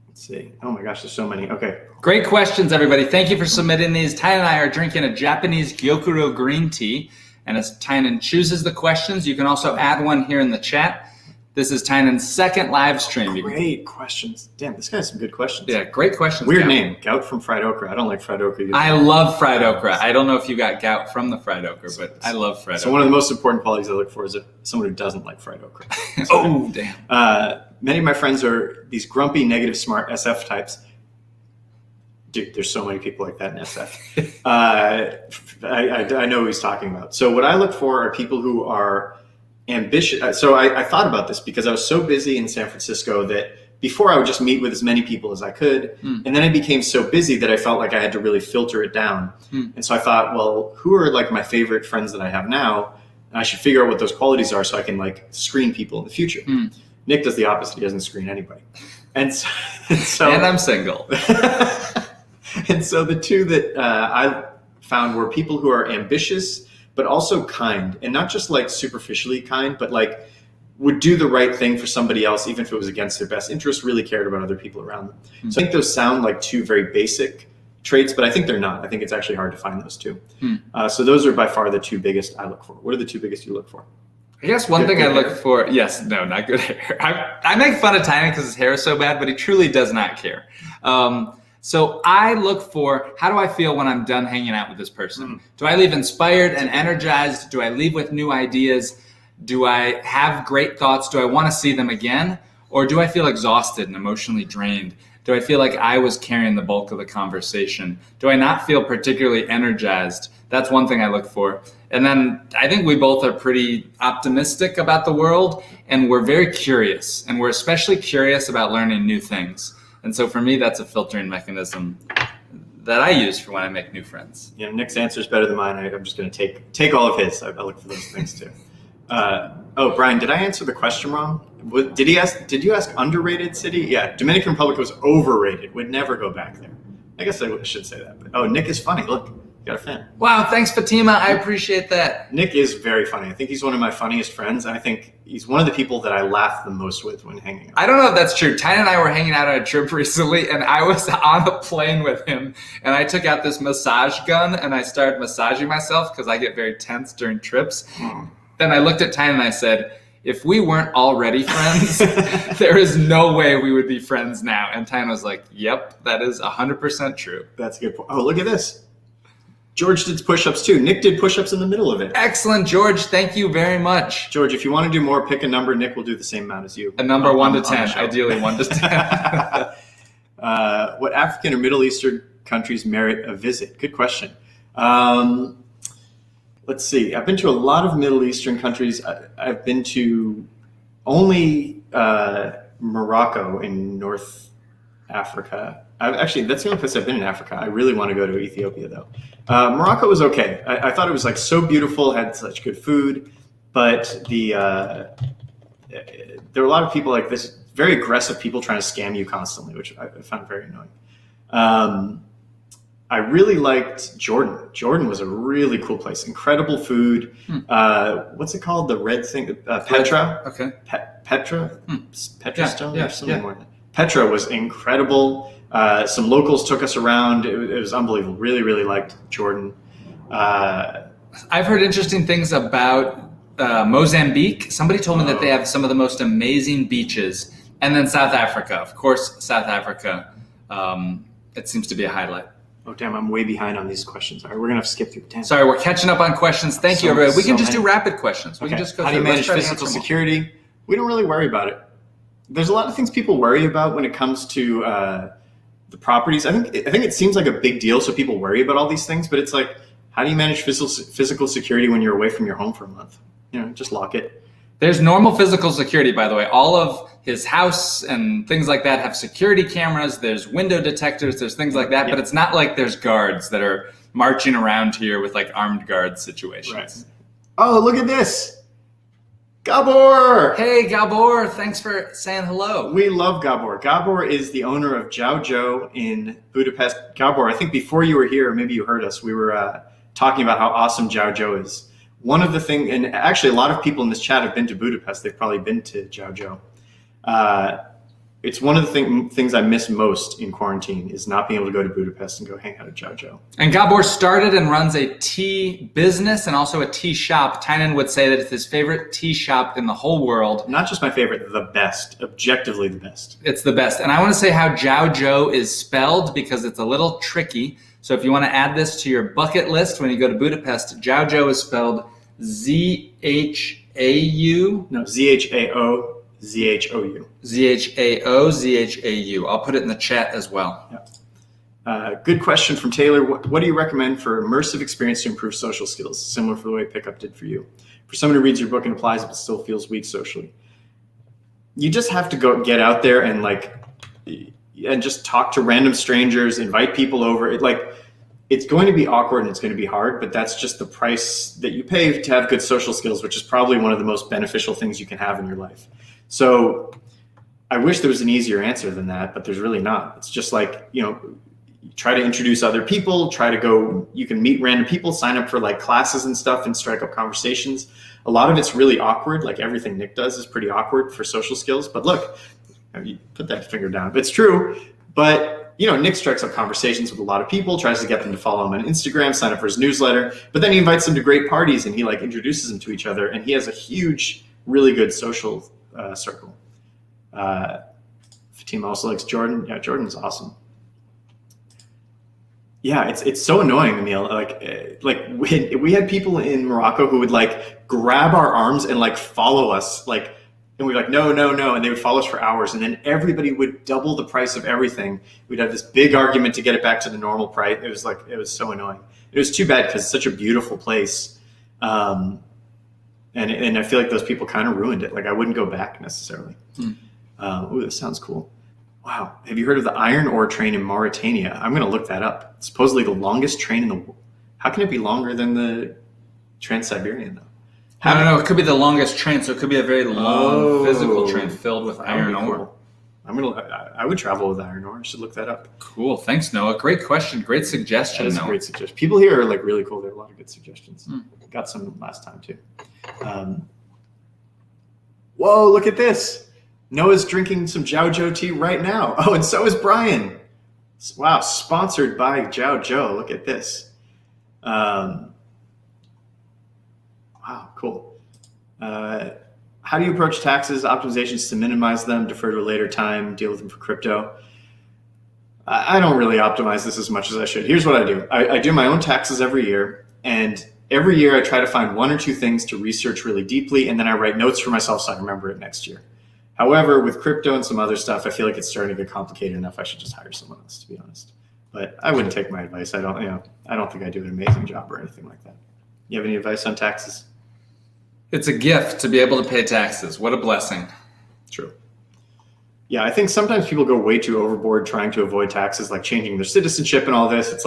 let's see. Oh my gosh, there's so many. Okay. Great questions, everybody. Thank you for submitting these. Tynan and I are drinking a Japanese Gyokuro green tea. And as Tynan chooses the questions, you can also add one here in the chat. This is Tynan's second live stream. Great questions. Damn, this guy has some good questions. Yeah, great questions. Weird name, gout from fried okra. I don't like fried okra either. I love fried okra. I don't know if you got gout from the fried okra, but I love fried okra. So one of the most important qualities I look for is someone who doesn't like fried okra. Oh, damn. Many of my friends are these grumpy, negative, smart SF types. Dude, there's so many people like that in SF. I know who he's talking about. So what I look for are people who are ambitious. So I thought about this because I was so busy in San Francisco that before I would just meet with as many people as I could. And then I became so busy that I felt like I had to really filter it down. And so I thought, well, who are like my favorite friends that I have now? And I should figure out what those qualities are so I can like screen people in the future. Nick does the opposite. He doesn't screen anybody. And I'm single. And so the two that I found were people who are ambitious, but also kind, and not just like superficially kind, but like would do the right thing for somebody else, even if it was against their best interest, really cared about other people around them. So I think those sound like two very basic traits, but I think they're not. I think it's actually hard to find those two. So those are by far the two biggest I look for. What are the two biggest you look for? I guess one thing I look for, yes, no, not good hair. I make fun of Tynan because his hair is so bad, but he truly does not care. So I look for, how do I feel when I'm done hanging out with this person? Do I leave inspired and energized? Do I leave with new ideas? Do I have great thoughts? Do I want to see them again? Or do I feel exhausted and emotionally drained? Do I feel like I was carrying the bulk of the conversation? Do I not feel particularly energized? That's one thing I look for. And then I think we both are pretty optimistic about the world, and we're very curious, and we're especially curious about learning new things. And so for me, that's a filtering mechanism that I use for when I make new friends. You know, Nick's answer is better than mine. I'm just going to take all of his. I look for those things too. Brian, did I answer the question wrong? Did you ask underrated city? Yeah, Dominican Republic was overrated. Would never go back there. I guess I should say that. But Nick is funny. Look, got a fan. Wow, thanks, Fatima. I appreciate that. Nick is very funny. I think he's one of my funniest friends. I think he's one of the people that I laugh the most with when hanging out. I don't know if that's true. Tynan and I were hanging out on a trip recently, and I was on a plane with him, and I took out this massage gun, and I started massaging myself because I get very tense during trips. Then I looked at Tynan and I said, if we weren't already friends, there is no way we would be friends now. And Tynan was like, yep, that is 100% true. That's a good point. Oh, look at this. George did push-ups too. Nick did push-ups in the middle of it. Excellent, George. Thank you very much. George, if you want to do more, pick a number. Nick will do the same amount as you. A number 1 to 10, ideally 1 to 10. What African or Middle Eastern countries merit a visit? Good question. Let's see. I've been to a lot of Middle Eastern countries. I've been to only Morocco in North Africa. Actually, that's the only place I've been in Africa. I really want to go to Ethiopia, though. Morocco was okay. I thought it was like so beautiful, had such good food, but there were a lot of people like this, very aggressive people trying to scam you constantly, which I found very annoying. I really liked Jordan. Jordan was a really cool place. Incredible food. What's it called? The red thing? Petra? Okay. Petra? Petra Stone or something more. Petra was incredible. Some locals took us around. It was unbelievable. Really, really liked Jordan. I've heard interesting things about Mozambique. Somebody told me that they have some of the most amazing beaches. And then South Africa. Of course, South Africa. It seems to be a highlight. Oh, damn, I'm way behind on these questions. All right, we're going to have to skip through 10. Sorry, we're catching up on questions. Thank you, everybody. We can just do rapid questions. We can just go How do you through. manage physical security? We don't really worry about it. There's a lot of things people worry about when it comes to the properties. I think it seems like a big deal, so people worry about all these things, but it's like, how do you manage physical security when you're away from your home for a month? Just lock it. There's normal physical security, by the way. All of his house and things like that have security cameras. There's window detectors. There's things like that. But it's not like there's guards that are marching around here with like armed guard situations. Right. Oh, look at this. Gabor! Hey, Gabor. Thanks for saying hello. We love Gabor. Gabor is the owner of Jojo in Budapest. Gabor, I think before you were here, maybe you heard us, we were talking about how awesome Jojo is. One of the things, and actually a lot of people in this chat have been to Budapest. They've probably been to Jojo. It's one of the things I miss most in quarantine is not being able to go to Budapest and go hang out at Jojo. And Gabor started and runs a tea business and also a tea shop. Tynan would say that it's his favorite tea shop in the whole world. Not just my favorite, the best. Objectively the best. It's the best. And I want to say how Jojo is spelled because it's a little tricky. So if you want to add this to your bucket list when you go to Budapest, Jojo is spelled Z-H-A-U. No, Z-H-A-O. Z-H-O-U. Z-H-A-O-Z-H-A-U. I'll put it in the chat as well. Yeah. Good question from Taylor. What do you recommend for immersive experience to improve social skills? Similar for the way Pickup did for you. For someone who reads your book and applies it but still feels weak socially. You just have to go get out there and just talk to random strangers, invite people over. It's going to be awkward and it's going to be hard, but that's just the price that you pay to have good social skills, which is probably one of the most beneficial things you can have in your life. So I wish there was an easier answer than that, but there's really not. It's just try to introduce other people, you can meet random people, sign up for classes and stuff and strike up conversations. A lot of it's really awkward. Like everything Nick does is pretty awkward for social skills, but look, you put that finger down. It's true, but Nick strikes up conversations with a lot of people, tries to get them to follow him on Instagram, sign up for his newsletter, but then he invites them to great parties and he introduces them to each other, and he has a huge, really good social circle. Fatima also likes Jordan. Yeah, Jordan's awesome. Yeah, it's so annoying, Emil. We had people in Morocco who would grab our arms and follow us, and we'd be like, no, and they would follow us for hours, and then everybody would double the price of everything. We'd have this big argument to get it back to the normal price. It was so annoying. It was too bad because it's such a beautiful place, and I feel like those people kind of ruined it. I wouldn't go back necessarily. Ooh, this sounds cool. Wow. Have you heard of the iron ore train in Mauritania? I'm going to look that up. It's supposedly the longest train in the world. How can it be longer than the Trans-Siberian, though? I don't know. It could be the longest train, so it could be a very long physical train filled with iron ore. Cool. I would travel with iron ore. I should look that up. Cool. Thanks, Noah. Great question. Great suggestion, That is Noah. a great suggestion. People here are really cool. There are a lot of good suggestions. Got some last time, too. Whoa, look at this. Noah's drinking some Jojo tea right now. Oh, and so is Brian. Wow, sponsored by Jojo. Look at this. Wow, cool. How do you approach taxes, optimizations to minimize them, defer to a later time, deal with them for crypto? I don't really optimize this as much as I should. Here's what I do. I do my own taxes every year, and every year I try to find one or two things to research really deeply, and then I write notes for myself so I remember it next year. However, with crypto and some other stuff, I feel like it's starting to get complicated enough. I should just hire someone else, to be honest. But I wouldn't take my advice. I don't think I do an amazing job or anything like that. You have any advice on taxes? It's a gift to be able to pay taxes. What a blessing. True. Yeah, I think sometimes people go way too overboard trying to avoid taxes, like changing their citizenship and all this. It's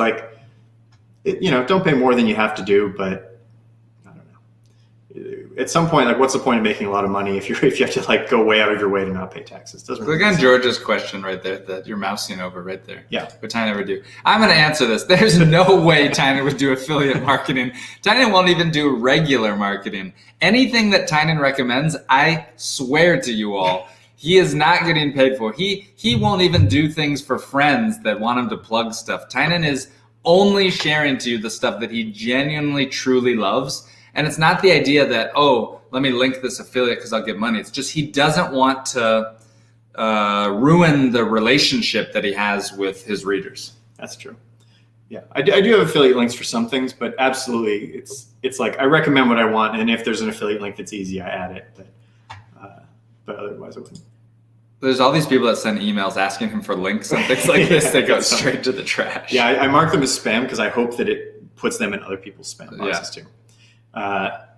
don't pay more than you have to do, but I don't know. at some point, like, what's the point of making a lot of money if you have to like go way out of your way to not pay taxes? Doesn't Click on George's question right there that you're mousing over right there. Yeah. What Tynan would do. I'm going to answer this. There's no way Tynan would do affiliate marketing. Tynan won't even do regular marketing. Anything that Tynan recommends, I swear to you all, he is not getting paid for. He won't even do things for friends that want him to plug stuff. Tynan is only sharing to you the stuff that he genuinely, truly loves. And it's not the idea that, oh, let me link this affiliate because I'll get money. It's just he doesn't want to ruin the relationship that he has with his readers. That's true. Yeah, I do have affiliate links for some things, but absolutely, it's like I recommend what I want, and if there's an affiliate link that's easy, I add it. But otherwise, I wouldn't. There's all these people that send emails asking him for links and things like this that go straight to the trash. Yeah, I mark them as spam because I hope that it puts them in other people's spam boxes too.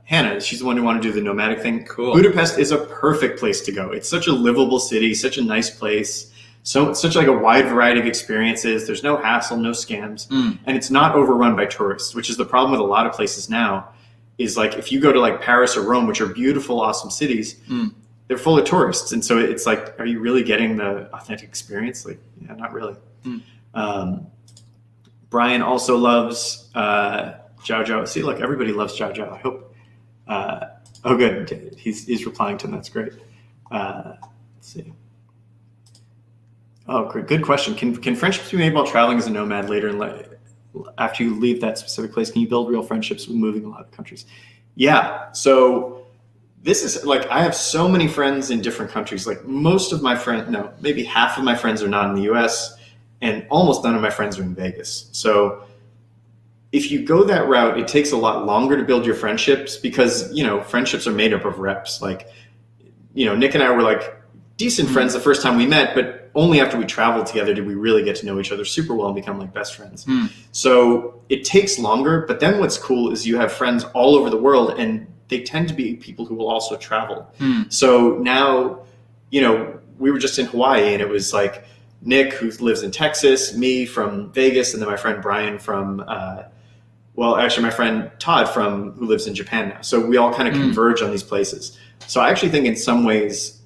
Hannah, she's the one who wanted to do the nomadic thing. Cool. Budapest is a perfect place to go. It's such a livable city, such a nice place. So it's such like a wide variety of experiences. There's no hassle, no scams, and it's not overrun by tourists, which is the problem with a lot of places now. Is like if you go to like Paris or Rome, which are beautiful, awesome cities, they're full of tourists, and so it's like, are you really getting the authentic experience? Like, yeah, not really. Brian also loves Jiao. See, look, everybody loves Jiao. I hope. Oh, good. He's replying to them. That's great. Let's see. Oh, good question. Can friendships be made while traveling as a nomad later in life? After you leave that specific place, can you build real friendships with moving a lot of countries? Yeah. So this is like, I have so many friends in different countries. Like most of my friends, no, maybe half of my friends are not in the US, and almost none of my friends are in Vegas. So if you go that route, it takes a lot longer to build your friendships because, friendships are made up of reps. Like, Nick and I were like decent friends the first time we met, but only after we traveled together did we really get to know each other super well and become like best friends. So it takes longer, but then what's cool is you have friends all over the world and they tend to be people who will also travel. So now, we were just in Hawaii and it was like Nick, who lives in Texas, me from Vegas, and then my friend Brian from, my friend Todd who lives in Japan now. So we all kind of converge on these places. So I actually think in some ways,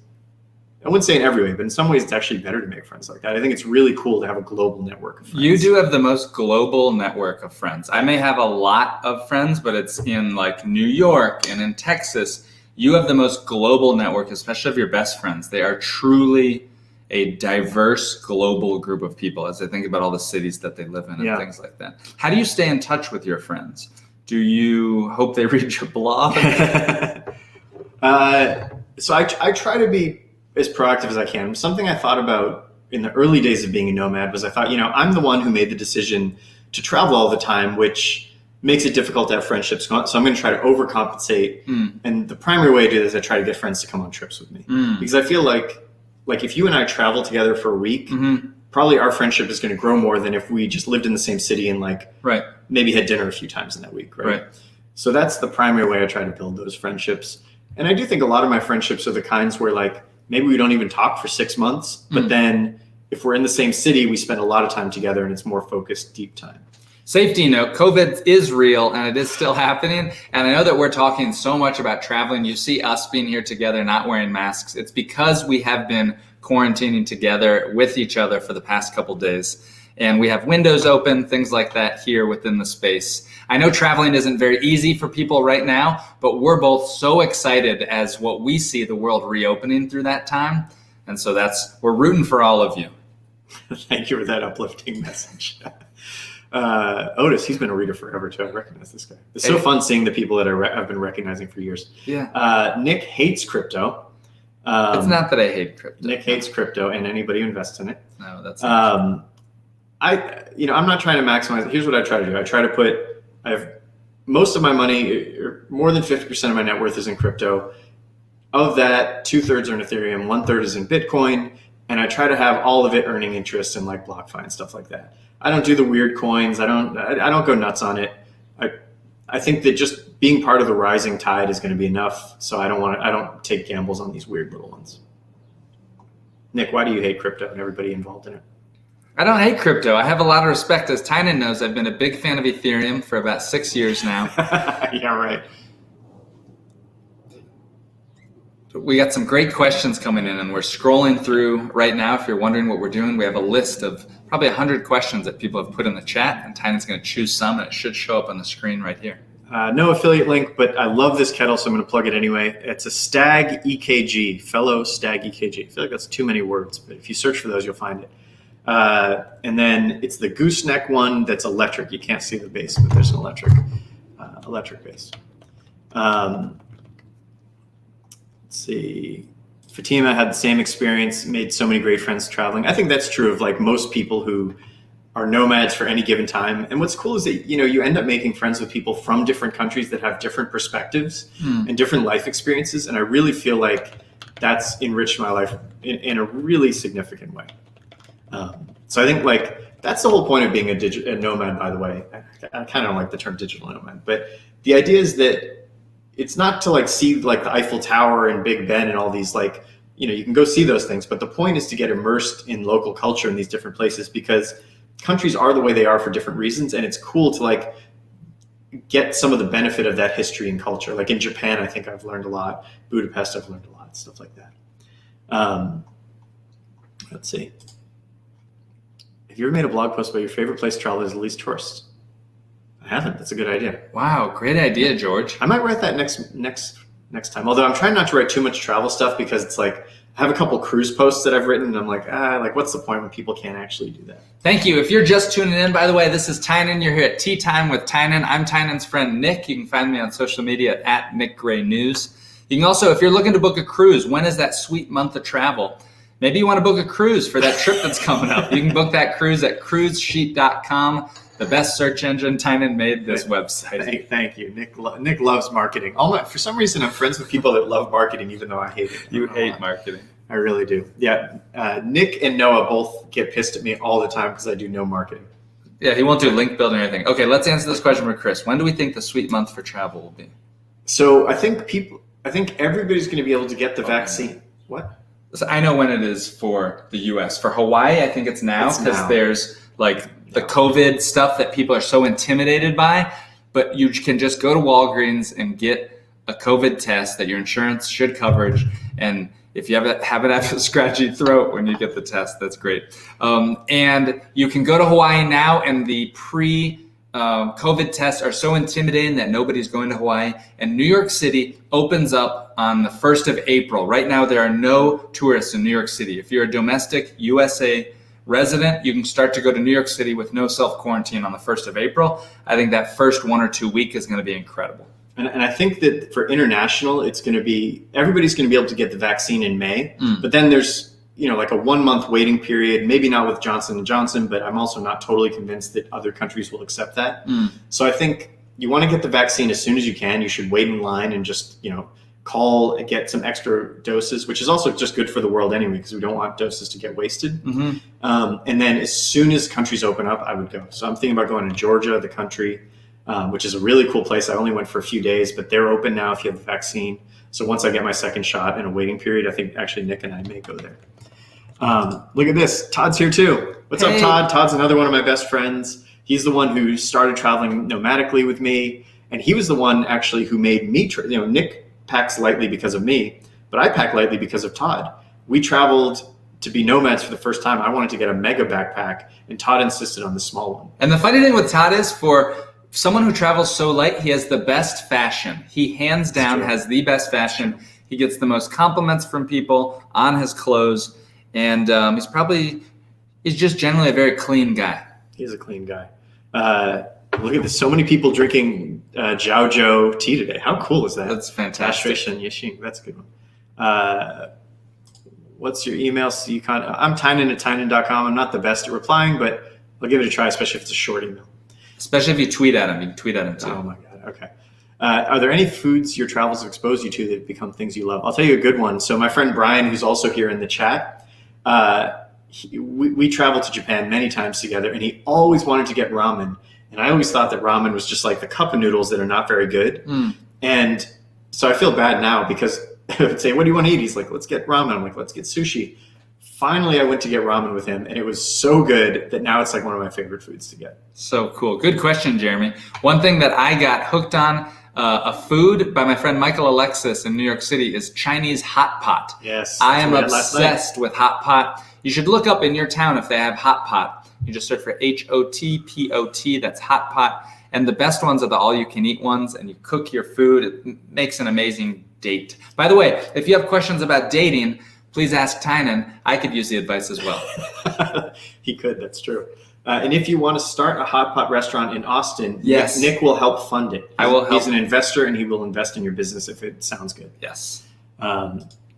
I wouldn't say in every way, but in some ways it's actually better to make friends like that. I think it's really cool to have a global network of friends. You do have the most global network of friends. I may have a lot of friends, but it's in like New York and in Texas. You have the most global network, especially of your best friends. They are truly a diverse global group of people as I think about all the cities that they live in and things like that. How do you stay in touch with your friends? Do you hope they read your blog? So I try to be as proactive as I can. Something I thought about in the early days of being a nomad was I thought, I'm the one who made the decision to travel all the time, which makes it difficult to have friendships. So I'm going to try to overcompensate. And the primary way to do this is I try to get friends to come on trips with me. Because I feel like if you and I travel together for a week, probably our friendship is going to grow more than if we just lived in the same city and maybe had dinner a few times in that week. Right. So that's the primary way I try to build those friendships. And I do think a lot of my friendships are the kinds where maybe we don't even talk for 6 months, but then if we're in the same city, we spend a lot of time together and it's more focused, deep time. Safety note, COVID is real and it is still happening. And I know that we're talking so much about traveling. You see us being here together, not wearing masks. It's because we have been quarantining together with each other for the past couple days. And we have windows open, things like that here within the space. I know traveling isn't very easy for people right now, but we're both so excited as what we see the world reopening through that time. And so we're rooting for all of you. Thank you for that uplifting message. Otis, he's been a reader forever too. I recognize this guy. It's so fun seeing the people that I've been recognizing for years. Yeah. Nick hates crypto. It's not that I hate crypto. Nick hates crypto and anybody who invests in it. No, that's not I'm not trying to maximize it. Here's what I try to do. I have most of my money, more than 50% of my net worth is in crypto. Of that, 2/3 are in Ethereum, 1/3 is in Bitcoin, and I try to have all of it earning interest in BlockFi and stuff like that. I don't do the weird coins. I don't go nuts on it. I think that just being part of the rising tide is going to be enough. So I don't take gambles on these weird little ones. Nick, why do you hate crypto and everybody involved in it? I don't hate crypto. I have a lot of respect. As Tynan knows, I've been a big fan of Ethereum for about 6 years now. Yeah, right. We got some great questions coming in, and we're scrolling through right now. If you're wondering what we're doing, we have a list of probably 100 questions that people have put in the chat, and Tynan's going to choose some, and it should show up on the screen right here. No affiliate link, but I love this kettle, so I'm going to plug it anyway. It's a Stag EKG, fellow Stag EKG. I feel like that's too many words, but if you search for those, you'll find it. And then it's the gooseneck one that's electric. You can't see the base, but there's an electric base. Let's see. Fatima had the same experience, made so many great friends traveling. I think that's true of like most people who are nomads for any given time. And what's cool is that, you end up making friends with people from different countries that have different perspectives and different life experiences. And I really feel like that's enriched my life in a really significant way. So I think like that's the whole point of being a nomad, by the way. I kind of don't like the term digital nomad, but the idea is that it's not to like see like the Eiffel Tower and Big Ben and all these like, you can go see those things, but the point is to get immersed in local culture in these different places because countries are the way they are for different reasons. And it's cool to like get some of the benefit of that history and culture. Like in Japan, I think I've learned a lot. Budapest, I've learned a lot, stuff like that. Let's see. Have you ever made a blog post about your favorite place to travel as the least tourists? I haven't. That's a good idea. Wow, great idea, George. I might write that next time. Although I'm trying not to write too much travel stuff because it's like I have a couple cruise posts that I've written and I'm like what's the point when people can't actually do that? Thank you. If you're just tuning in, by the way, this is Tynan. You're here at Tea Time with Tynan. I'm Tynan's friend Nick. You can find me on social media at Nick Gray News. You can also, if you're looking to book a cruise, when is that sweet month of travel? Maybe you want to book a cruise for that trip that's coming up. You can book that cruise at cruisesheet.com. The best search engine. Tynan made this website. Thank you. Nick loves marketing. For some reason, I'm friends with people that love marketing, even though I hate it. You hate marketing. I really do. Yeah. Nick and Noah both get pissed at me all the time because I do no marketing. Yeah, he won't do link building or anything. Okay, let's answer this question for Chris. When do we think the sweet month for travel will be? So I think everybody's going to be able to get the vaccine. What? So I know when it is for the U.S. For Hawaii, I think it's now because there's like the COVID stuff that people are so intimidated by, but you can just go to Walgreens and get a COVID test that your insurance should coverage. And if you haven't had a scratchy throat when you get the test, that's great. And you can go to Hawaii now, and the COVID tests are so intimidating that nobody's going to Hawaii. And New York City opens up on the 1st of April. Right now, there are no tourists in New York City. If you're a domestic USA resident, you can start to go to New York City with no self-quarantine on the 1st of April. I think that first 1 or 2 week is going to be incredible. And I think that for international, it's going to be, everybody's going to be able to get the vaccine in May, but then there's, like a 1 month waiting period, maybe not with Johnson & Johnson, but I'm also not totally convinced that other countries will accept that. So I think you want to get the vaccine as soon as you can. You should wait in line and just, call and get some extra doses, which is also just good for the world anyway, because we don't want doses to get wasted. And then as soon as countries open up, I would go. So I'm thinking about going to Georgia, the country, which is a really cool place. I only went for a few days, but they're open now if you have the vaccine. So once I get my second shot in a waiting period, I think actually Nick and I may go there. Look at this. Todd's here too. What's up, Todd? Todd's another one of my best friends. He's the one who started traveling nomadically with me. And he was the one actually who made me, Nick packs lightly because of me, but I pack lightly because of Todd. We traveled to be nomads for the first time. I wanted to get a mega backpack, and Todd insisted on the small one. And the funny thing with Todd is, for someone who travels so light, he has the best fashion. He hands down has the best fashion. He gets the most compliments from people on his clothes, and he's just generally a very clean guy. He's a clean guy. Look at this. So many people drinking Jiaozhou tea today. How cool is that? That's fantastic. Ashwish Yixing. That's a good one. What's your email? So I'm Tynan at Tynan.com. I'm not the best at replying, but I'll give it a try, especially if it's a short email. Especially if you tweet at him. You can tweet at him too. Oh my God. Okay. Are there any foods your travels have exposed you to that become things you love? I'll tell you a good one. So my friend Brian, who's also here in the chat, we traveled to Japan many times together, and he always wanted to get ramen. And I always thought that ramen was just like the cup of noodles that are not very good. And so I feel bad now because I would say, what do you want to eat? He's like, let's get ramen. I'm like, let's get sushi. Finally, I went to get ramen with him, and it was so good that now it's like one of my favorite foods to get. So cool. Good question, Jeremy. One thing that I got hooked on A food by my friend Michael Alexis in New York City is Chinese hot pot. Yes. I am obsessed with hot pot. You should look up in your town if they have hot pot. You just search for HOTPOT, that's hot pot. And the best ones are the all-you-can-eat ones, and you cook your food. It makes an amazing date. By the way, if you have questions about dating, please ask Tynan. I could use the advice as well. He could, that's true. And if you want to start a hot pot restaurant in Austin, yes, Nick will help fund it. I will help. He's an investor, and he will invest in your business if it sounds good. Yes.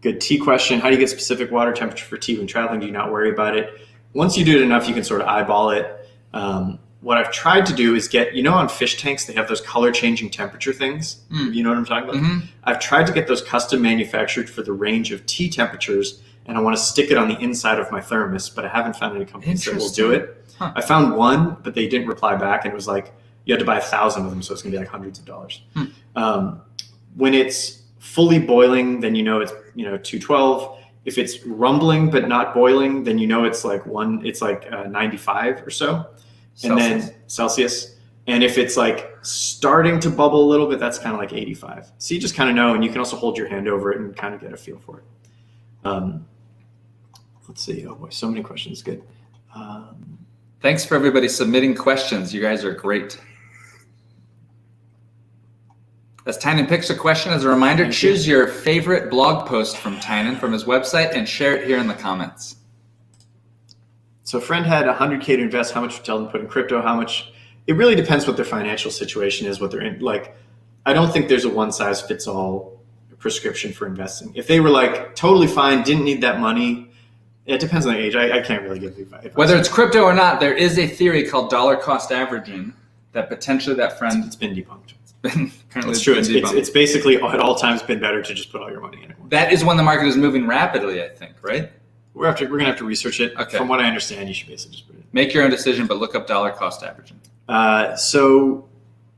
Good tea question. How do you get specific water temperature for tea when traveling? Do you not worry about it? Once you do it enough, you can sort of eyeball it. What I've tried to do is get, on fish tanks, they have those color changing temperature things. You know what I'm talking about? Mm-hmm. I've tried to get those custom manufactured for the range of tea temperatures, and I want to stick it on the inside of my thermos, but I haven't found any companies that will do it. Huh. I found one, but they didn't reply back, and it was like, you had to buy 1,000 of them, so it's going to be like hundreds of dollars. When it's fully boiling, then it's 212. If it's rumbling but not boiling, then it's like 95 or so. And then Celsius. And if it's like starting to bubble a little bit, that's kind of like 85. So you just kind of know, and you can also hold your hand over it and kind of get a feel for it. Let's see. Oh boy, so many questions. Good. Thanks for everybody submitting questions. You guys are great. As Tynan picks a question, as a reminder, choose your favorite blog post from Tynan from his website and share it here in the comments. So a friend had $100K to invest. How much would you tell them to put in crypto? How much? It really depends what their financial situation is, what they're in. Like, I don't think there's a one size fits all prescription for investing. If they were like totally fine, didn't need that money, it depends on the age. I can't really give advice. Whether it's crypto or not, there is a theory called dollar cost averaging that potentially that friend. It's been debunked. It's true. It's basically at all times been better to just put all your money in it. That is when the market is moving rapidly, I think, right? We're gonna have to research it. Okay. From what I understand, you should basically just put it in. Make your own decision, but look up dollar cost averaging.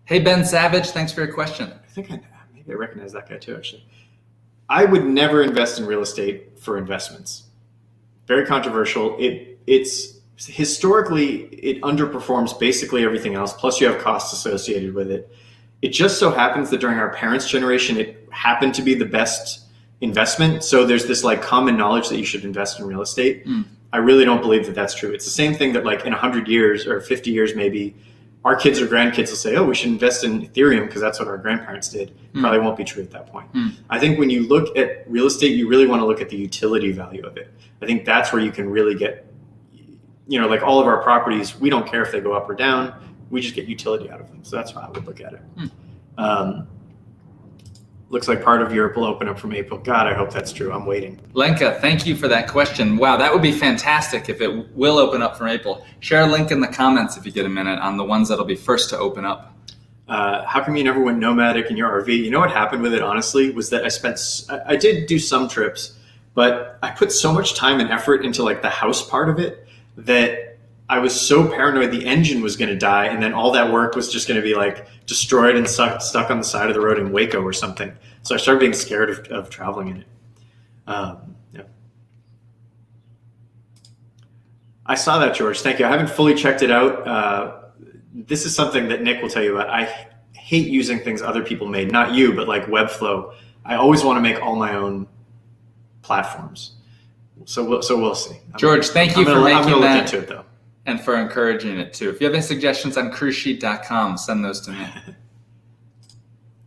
Hey Ben Savage, thanks for your question. I think maybe I recognize that guy too. Actually, I would never invest in real estate for investments. Very controversial. It's historically it underperforms basically everything else. Plus, you have costs associated with it. It just so happens that during our parents' generation, it happened to be the best investment. So there's this like common knowledge that you should invest in real estate. I really don't believe that that's true. It's the same thing that like in 100 years or 50 years, maybe our kids or grandkids will say, oh, we should invest in Ethereum because that's what our grandparents did. Probably won't be true at that point. I think when you look at real estate, you really want to look at the utility value of it. I think that's where you can really get, like all of our properties, we don't care if they go up or down. We just get utility out of them. So that's how I would look at it. Looks like part of Europe will open up from April. God, I hope that's true. I'm waiting. Lenka, thank you for that question. Wow, that would be fantastic if it will open up from April. Share a link in the comments if you get a minute on the ones that'll be first to open up. How come you never went nomadic in your RV? You know what happened with it, honestly, was that I did do some trips, but I put so much time and effort into like the house part of it that I was so paranoid the engine was going to die, and then all that work was just going to be like destroyed and stuck on the side of the road in Waco or something. So I started being scared of traveling in it. Yeah. I saw that, George. Thank you. I haven't fully checked it out. This is something that Nick will tell you about. I hate using things other people made, not you, but like Webflow. I always want to make all my own platforms. So we'll see. George, thank you for making that. I'm going to look into it though. And for encouraging it too. If you have any suggestions on cruisesheet.com, send those to me.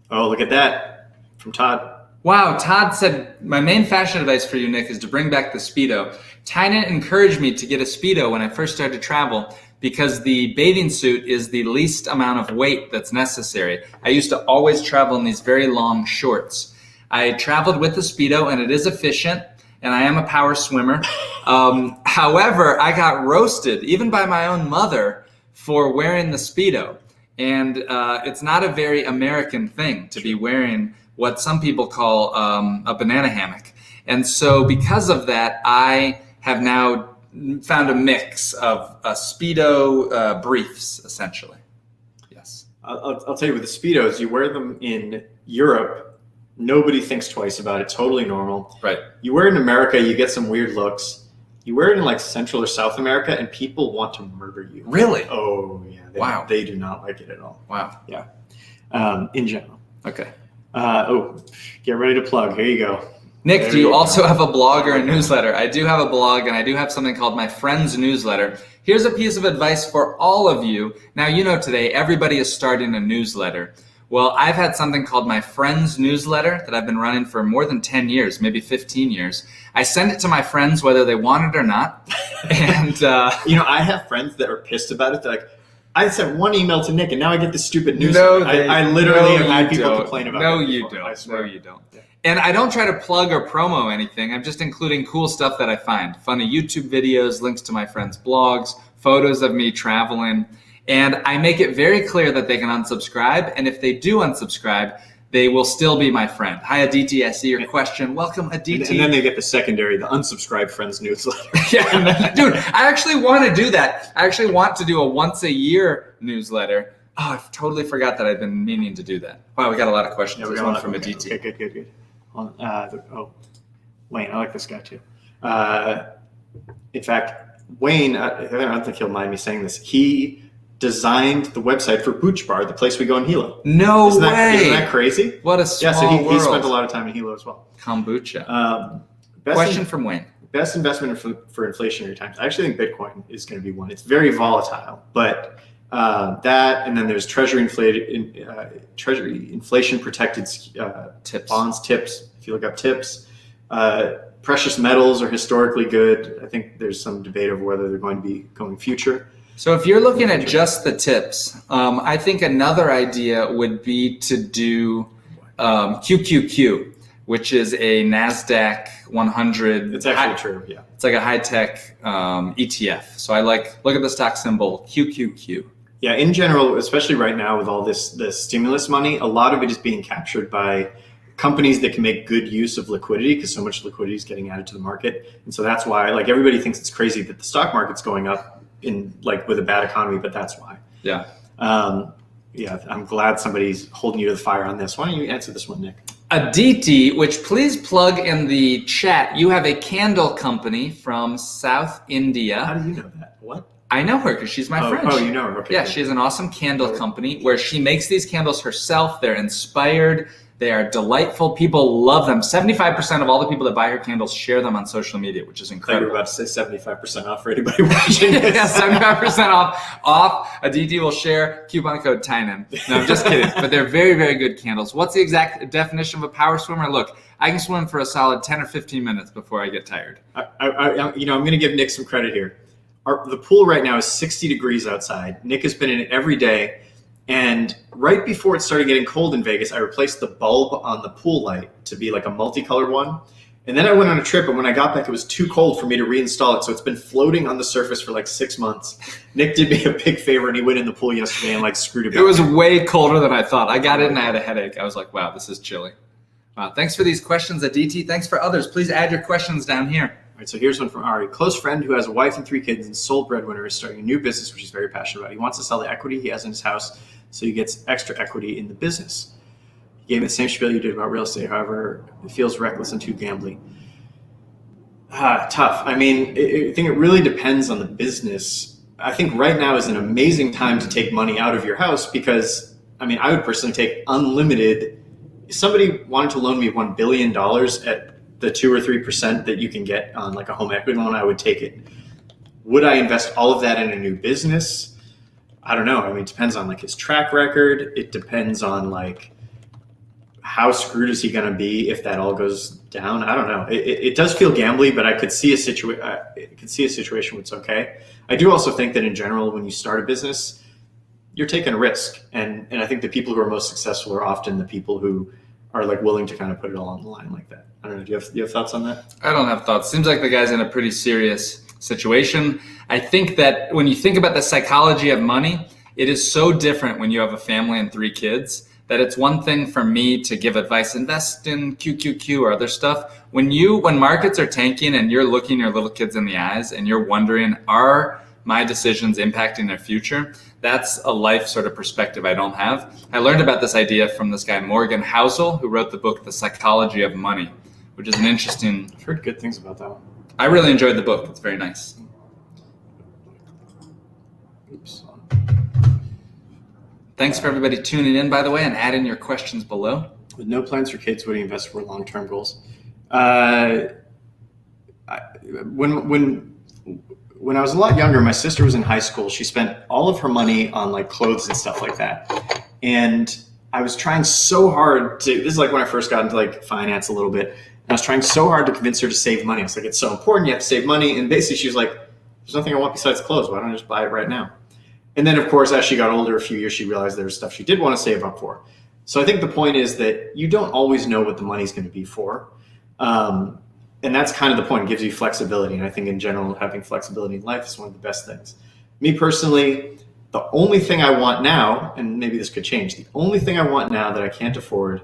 Oh, look at that from Todd. Wow, Todd said, my main fashion advice for you, Nick, is to bring back the Speedo. Tynan encouraged me to get a Speedo when I first started to travel because the bathing suit is the least amount of weight that's necessary. I used to always travel in these very long shorts. I traveled with the Speedo and it is efficient. And I am a power swimmer. However, I got roasted, even by my own mother, for wearing the Speedo. And it's not a very American thing to be wearing what some people call a banana hammock. And so because of that, I have now found a mix of Speedo briefs, essentially. Yes. I'll tell you, with the Speedos, you wear them in Europe. Nobody thinks twice about it. Totally normal. Right. You wear it in America, you get some weird looks. You wear it in like Central or South America, and people want to murder you. Really? Oh, yeah. Wow. They do not like it at all. Wow. Yeah. In general. Okay. Get ready to plug. Here you go. Nick, There do you you also go. have a blog or a newsletter? I do have a blog, and I do have something called my Friends Newsletter. Here's a piece of advice for all of you. Now, today everybody is starting a newsletter. Well, I've had something called my Friends Newsletter that I've been running for more than 10 years, maybe 15 years. I send it to my friends whether they want it or not. And I have friends that are pissed about it. They're like, I sent one email to Nick, and now I get this stupid newsletter. I literally have had people complain about it. No, you don't. I swear. No, you don't. Yeah. And I don't try to plug or promo anything. I'm just including cool stuff that I find. Funny YouTube videos, links to my friends' blogs, photos of me traveling. And I make it very clear that they can unsubscribe. And if they do unsubscribe, they will still be my friend. Hi, Aditi. I see your question. Welcome, Aditi. And then they get the secondary, the unsubscribed friends newsletter. Yeah, dude, I actually want to do that. I actually want to do a once a year newsletter. Oh, I totally forgot that I've been meaning to do that. Wow, we got a lot of questions. Yeah, There's one from Aditi. Okay, good. Wayne, I like this guy too. In fact, Wayne, I don't think he'll mind me saying this. He designed the website for Booch Bar, the place we go in Hilo. No Isn't way! That crazy? What a small so he world. spent a lot of time in Hilo as well. Kombucha. Question from Wayne. Best investment for inflationary times. I actually think Bitcoin is going to be one. It's very volatile, but that, and then there's treasury inflation protected Tips. bonds, tips. If you look up tips, precious metals are historically good. I think there's some debate over whether they're going to be going future. So if you're looking at just the tips, I think another idea would be to do QQQ, which is a NASDAQ 100. It's actually true, yeah. It's like a high-tech ETF. So I look at the stock symbol, QQQ. Yeah, in general, especially right now with all this stimulus money, a lot of it is being captured by companies that can make good use of liquidity because so much liquidity is getting added to the market. And so that's why everybody thinks it's crazy that the stock market's going up with a bad economy, but that's why. Yeah. I'm glad somebody's holding you to the fire on this. Why don't you answer this one, Nick? Aditi, which please plug in the chat. You have a candle company from South India. How do you know that? What? I know her because she's my friend. Oh, you know her. Okay. Yeah, she has an awesome candle company where she makes these candles herself. They're inspired. They are delightful. People love them. 75% of all the people that buy her candles share them on social media, which is incredible. I thought you were about to say 75% off for anybody watching this. Yeah, 75% off. Aditi will share coupon code Tynan. No, I'm just kidding. But they're very, very good candles. What's the exact definition of a power swimmer? Look, I can swim for a solid 10 or 15 minutes before I get tired. I'm going to give Nick some credit here. The pool right now is 60 degrees outside. Nick has been in it every day. And right before it started getting cold in Vegas, I replaced the bulb on the pool light to be like a multicolored one. And then I went on a trip, and when I got back, it was too cold for me to reinstall it. So it's been floating on the surface for like 6 months. Nick did me a big favor, and he went in the pool yesterday and screwed it. It was way colder than I thought. I got in and I had a headache. I was like, wow, this is chilly. Thanks for these questions, Aditi. Thanks for others. Please add your questions down here. All right, so here's one from Ari. Close friend who has a wife and 3 kids and sole breadwinner is starting a new business, which he's very passionate about. He wants to sell the equity he has in his house so he gets extra equity in the business. He gave me the same spiel you did about real estate. However, it feels reckless and too gambly. Tough. I mean, I think it really depends on the business. I think right now is an amazing time to take money out of your house because, I would personally take unlimited. If somebody wanted to loan me $1 billion at the 2 or 3% that you can get on a home equity loan, I would take it. Would I invest all of that in a new business? I don't know. It depends on his track record. It depends on how screwed is he going to be if that all goes down. I don't know. It does feel gambly, but I could see a situation where it's okay. I do also think that in general, when you start a business, you're taking a risk, and I think the people who are most successful are often the people who are willing to kind of put it all on the line like that. I don't know. Do you have thoughts on that? I don't have thoughts. Seems like the guy's in a pretty serious situation. I think that when you think about the psychology of money, it is so different when you have a family and 3 kids that it's one thing for me to give advice, invest in QQQ or other stuff. When markets are tanking and you're looking your little kids in the eyes and you're wondering, are my decisions impacting their future? That's a life sort of perspective I don't have. I learned about this idea from this guy, Morgan Housel, who wrote the book, The Psychology of Money, which is an interesting... I've heard good things about that one. I really enjoyed the book. It's very nice. Oops. Thanks for everybody tuning in, by the way, and add in your questions below. With no plans for kids, what do you invest for long-term goals? When I was a lot younger, my sister was in high school. She spent all of her money on like clothes and stuff like that. And I was trying so hard this is like when I first got into like finance a little bit. And I was trying so hard to convince her to save money. I was like, it's so important. You have to save money. And basically she was like, there's nothing I want besides clothes. Why don't I just buy it right now? And then of course, as she got older, a few years, she realized there was stuff she did want to save up for. So I think the point is that you don't always know what the money's going to be for. And that's kind of the point. It gives you flexibility. And I think in general, having flexibility in life is one of the best things. Me personally, the only thing I want now, and maybe this could change, the only thing I want now that I can't afford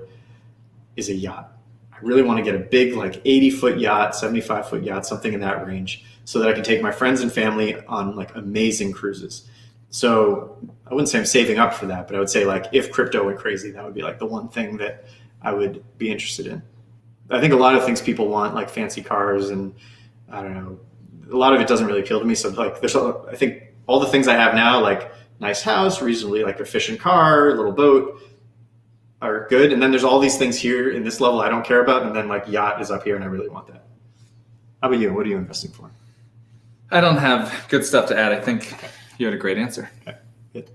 is a yacht. I really want to get a big, like 80-foot yacht, 75-foot yacht, something in that range, so that I can take my friends and family on like amazing cruises. So I wouldn't say I'm saving up for that, but I would say like if crypto went crazy, that would be like the one thing that I would be interested in. I think a lot of things people want, like fancy cars, and I don't know, a lot of it doesn't really appeal to me. So like I think all the things I have now, like nice house, reasonably like efficient car, little boat, are good. And then there's all these things here in this level I don't care about. And then like yacht is up here and I really want that. How about you? What are you investing for? I don't have good stuff to add. I think you had a great answer. Okay, good.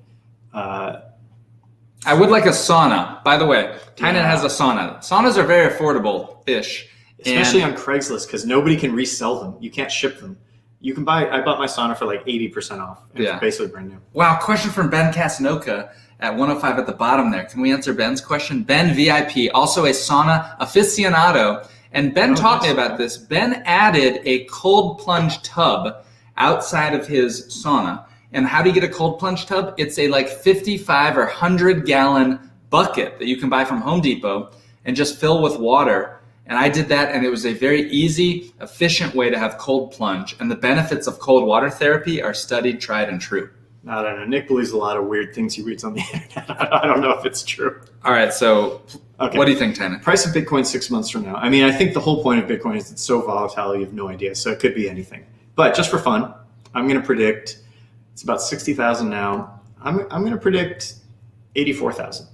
I would like a sauna. By the way, Tynan has a sauna. Saunas are very affordable-ish. Especially on Craigslist, because nobody can resell them. You can't ship them. You can I bought my sauna for like 80% off. And it's basically brand new. Wow, question from Ben Casnoka at 105 at the bottom there. Can we answer Ben's question? Ben VIP, also a sauna aficionado. And Ben taught me about this. Ben added a cold plunge tub outside of his sauna. And how do you get a cold plunge tub? It's a like 55 or 100 gallon bucket that you can buy from Home Depot and just fill with water. And I did that, and it was a very easy, efficient way to have cold plunge. And the benefits of cold water therapy are studied, tried, and true. I don't know. Nick believes a lot of weird things he reads on the internet. I don't know if it's true. All right, so What do you think, Tynan? Price of Bitcoin 6 months from now. I mean, I think the whole point of Bitcoin is it's so volatile, you have no idea. So it could be anything. But just for fun, I'm going to predict it's about 60,000 now. I'm going to predict 84,000.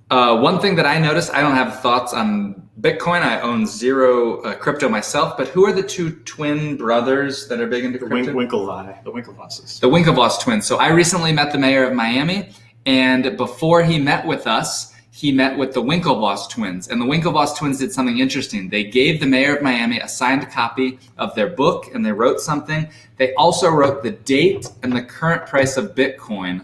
One thing that I noticed, I don't have thoughts on Bitcoin. I own zero crypto myself, but who are the two twin brothers that are big into crypto? The Winklevosses. The Winklevoss twins. So I recently met the mayor of Miami, and before he met with us, he met with the Winklevoss twins. And the Winklevoss twins did something interesting. They gave the mayor of Miami a signed copy of their book, and they wrote something. They also wrote the date and the current price of Bitcoin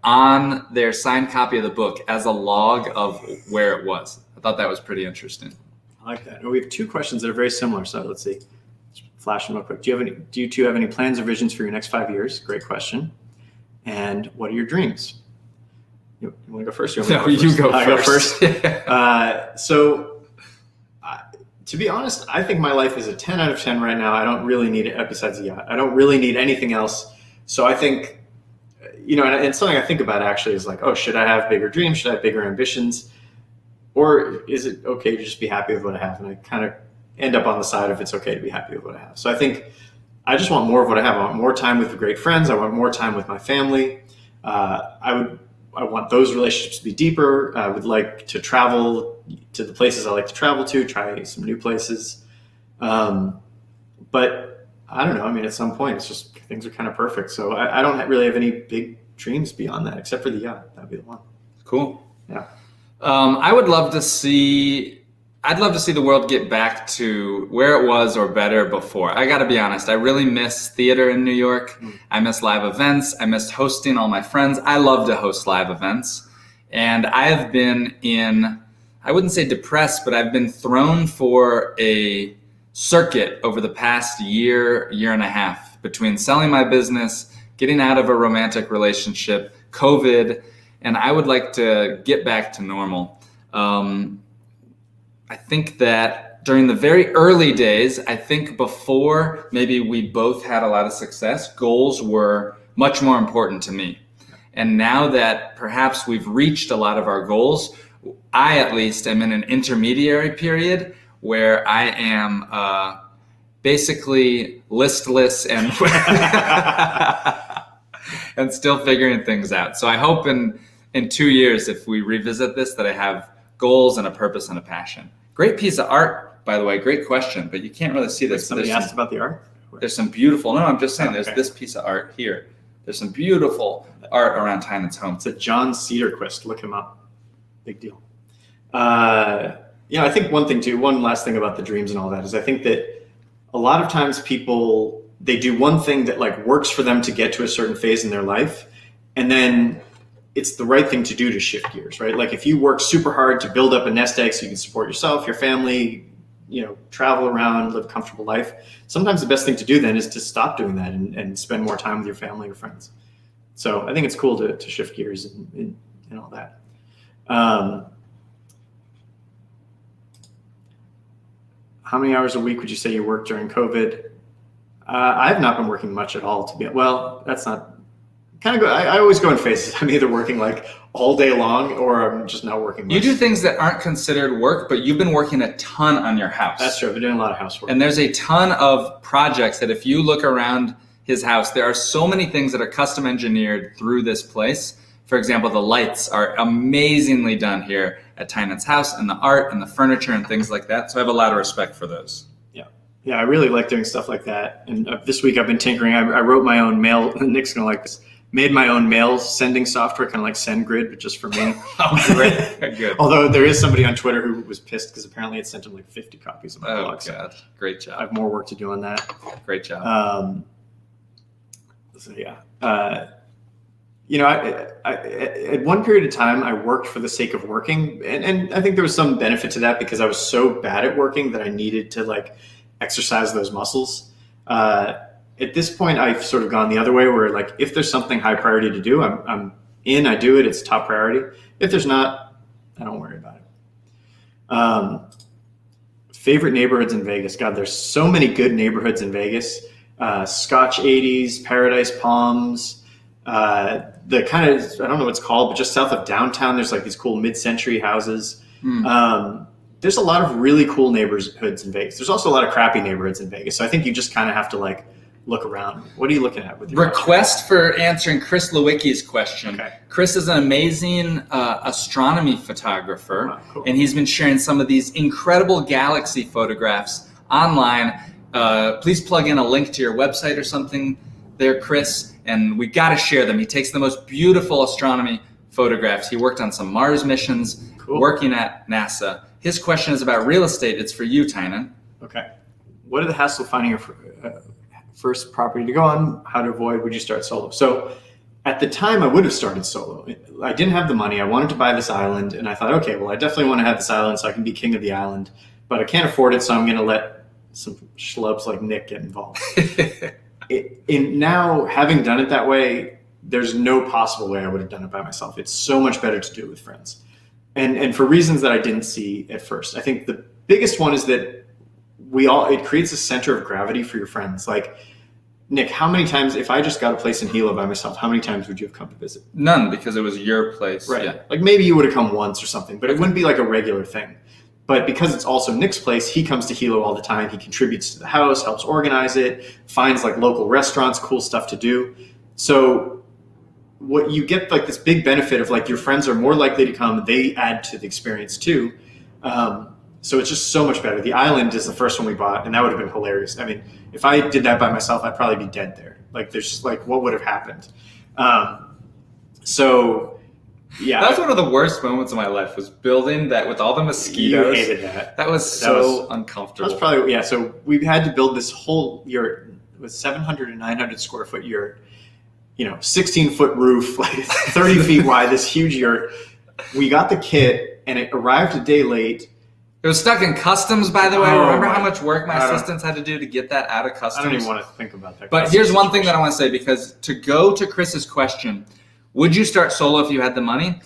on their signed copy of the book as a log of where it was. I thought that was pretty interesting. I like that. Well, we have two questions that are very similar. So let's see. Let's flash them real quick. Do you two have any plans or visions for your next 5 years? Great question. And what are your dreams? You want to go first? You go first. I go first. To be honest, I think my life is a 10 out of 10 right now. I don't really need it besides a yacht. I don't really need anything else. So I think, and something I think about actually is like, oh, should I have bigger dreams? Should I have bigger ambitions? Or is it okay to just be happy with what I have? And I kind of end up on the side of it's okay to be happy with what I have. So I think I just want more of what I have. I want more time with great friends. I want more time with my family. I want those relationships to be deeper. I would like to travel to the places I like to travel to, try some new places. But I don't know. I mean, at some point, it's just things are kind of perfect. So I don't really have any big dreams beyond that, except for the yacht. That'd be the one. Cool. Yeah. I'd love to see the world get back to where it was or better before. I got to be honest. I really miss theater in New York. I miss live events. I missed hosting all my friends. I love to host live events. And I have been I wouldn't say depressed, but I've been thrown for a circuit over the past year and a half between selling my business, getting out of a romantic relationship, COVID, and I would like to get back to normal. I think that during the very early days, I think before maybe we both had a lot of success, goals were much more important to me. And now that perhaps we've reached a lot of our goals, I at least am in an intermediary period where I am basically listless and and still figuring things out. So I hope in in 2 years, if we revisit this, that I have goals and a purpose and a passion. Great piece of art, by the way. Great question, but you can't really see this. Somebody asked about the art? There's some beautiful, no, I'm just saying, Okay. there's this piece of art here. There's some beautiful art around Tynan's home. It's a John Cedarquist. Look him up. Big deal. I think one last thing about the dreams and all that is I think that a lot of times people, they do one thing that like works for them to get to a certain phase in their life. And then it's the right thing to do to shift gears, right? Like if you work super hard to build up a nest egg so you can support yourself, your family, travel around, live a comfortable life. Sometimes the best thing to do then is to stop doing that and spend more time with your family or friends. So I think it's cool to shift gears and all that. How many hours a week would you say you worked during COVID? I have not been working much at all, that's not kind of go. I always go in phases. I'm either working like all day long or I'm just not working much. You do things that aren't considered work, but you've been working a ton on your house. That's true. I've been doing a lot of housework. And there's a ton of projects that if you look around his house, there are so many things that are custom engineered through this place. For example, the lights are amazingly done here at Tynan's house, and the art and the furniture and things like that. So I have a lot of respect for those. Yeah, I really like doing stuff like that. And this week I've been tinkering. I wrote my own mail. Nick's going to like this. Made my own mail sending software, kind of like SendGrid, but just for me. Oh, great. Good. Although there is somebody on Twitter who was pissed because apparently it sent him like 50 copies of my blog. Oh, God. Great job. I have more work to do on that. Great job. At one period of time, I worked for the sake of working. And I think there was some benefit to that because I was so bad at working that I needed to like exercise those muscles. At this point, I've sort of gone the other way where like, if there's something high priority to do, I'm in, I do it. It's top priority. If there's not, I don't worry about it. Favorite neighborhoods in Vegas. God, there's so many good neighborhoods in Vegas. Scotch 80s, Paradise Palms, the kind of, I don't know what it's called, but just south of downtown, there's like these cool mid-century houses. There's a lot of really cool neighborhoods in Vegas. There's also a lot of crappy neighborhoods in Vegas. So I think you just kind of have to like look around. What are you looking at with your request for answering Chris Lewicki's question? Okay. Chris is an amazing astronomy photographer, Oh, cool. and he's been sharing some of these incredible galaxy photographs online. Please plug in a link to your website or something there, Chris, and we got to share them. He takes the most beautiful astronomy photographs. He worked on some Mars missions, Cool. working at NASA. His question is about real estate. It's for you, Tynan. Okay. What are the hassle finding your first property to go on? How to avoid? Would you start solo? So at the time, I would have started solo. I didn't have the money. I wanted to buy this island, and I thought, okay, well, I definitely want to have this island so I can be king of the island, but I can't afford it, so I'm going to let some schlubs like Nick get involved. Now, having done it that way, there's no possible way I would have done it by myself. It's so much better to do it with friends. And for reasons that I didn't see at first. I think the biggest one is that it creates a center of gravity for your friends. Like, Nick, how many times, if I just got a place in Hilo by myself, how many times would you have come to visit? None, because it was your place. Right. Yeah. Like maybe you would have come once or something, but it wouldn't be like a regular thing. But because it's also Nick's place, he comes to Hilo all the time. He contributes to the house, helps organize it, finds like local restaurants, cool stuff to do. So what you get like this big benefit of like your friends are more likely to come. They add to the experience too. So it's just so much better. The island is the first one we bought, and that would have been hilarious. I mean, if I did that by myself, I'd probably be dead there. Like there's just like, what would have happened? So yeah. That was one of the worst moments of my life, was building that with all the mosquitoes. You hated that. That was so uncomfortable. That was probably, yeah. So we had to build this whole yurt with 700 and 900 square foot yurt, 16-foot roof, like 30 feet wide, this huge yurt. We got the kit and it arrived a day late. It was stuck in customs, by the way. Oh, Remember how much work my assistants had to do to get that out of customs? I don't even want to think about that. But here's one thing that I want to say, because to go to Chris's question, would you start solo if you had the money?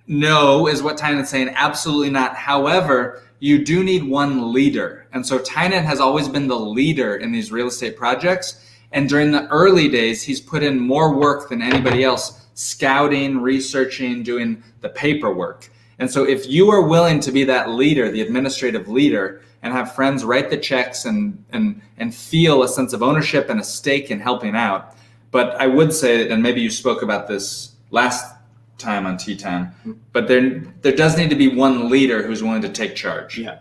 No, is what Tynan's saying. Absolutely not. However, you do need one leader. And so Tynan has always been the leader in these real estate projects. And during the early days, he's put in more work than anybody else, scouting, researching, doing the paperwork. And so if you are willing to be that leader, the administrative leader, and have friends write the checks and feel a sense of ownership and a stake in helping out. But I would say, and maybe you spoke about this last time on tea time, but there does need to be one leader who's willing to take charge. Yeah,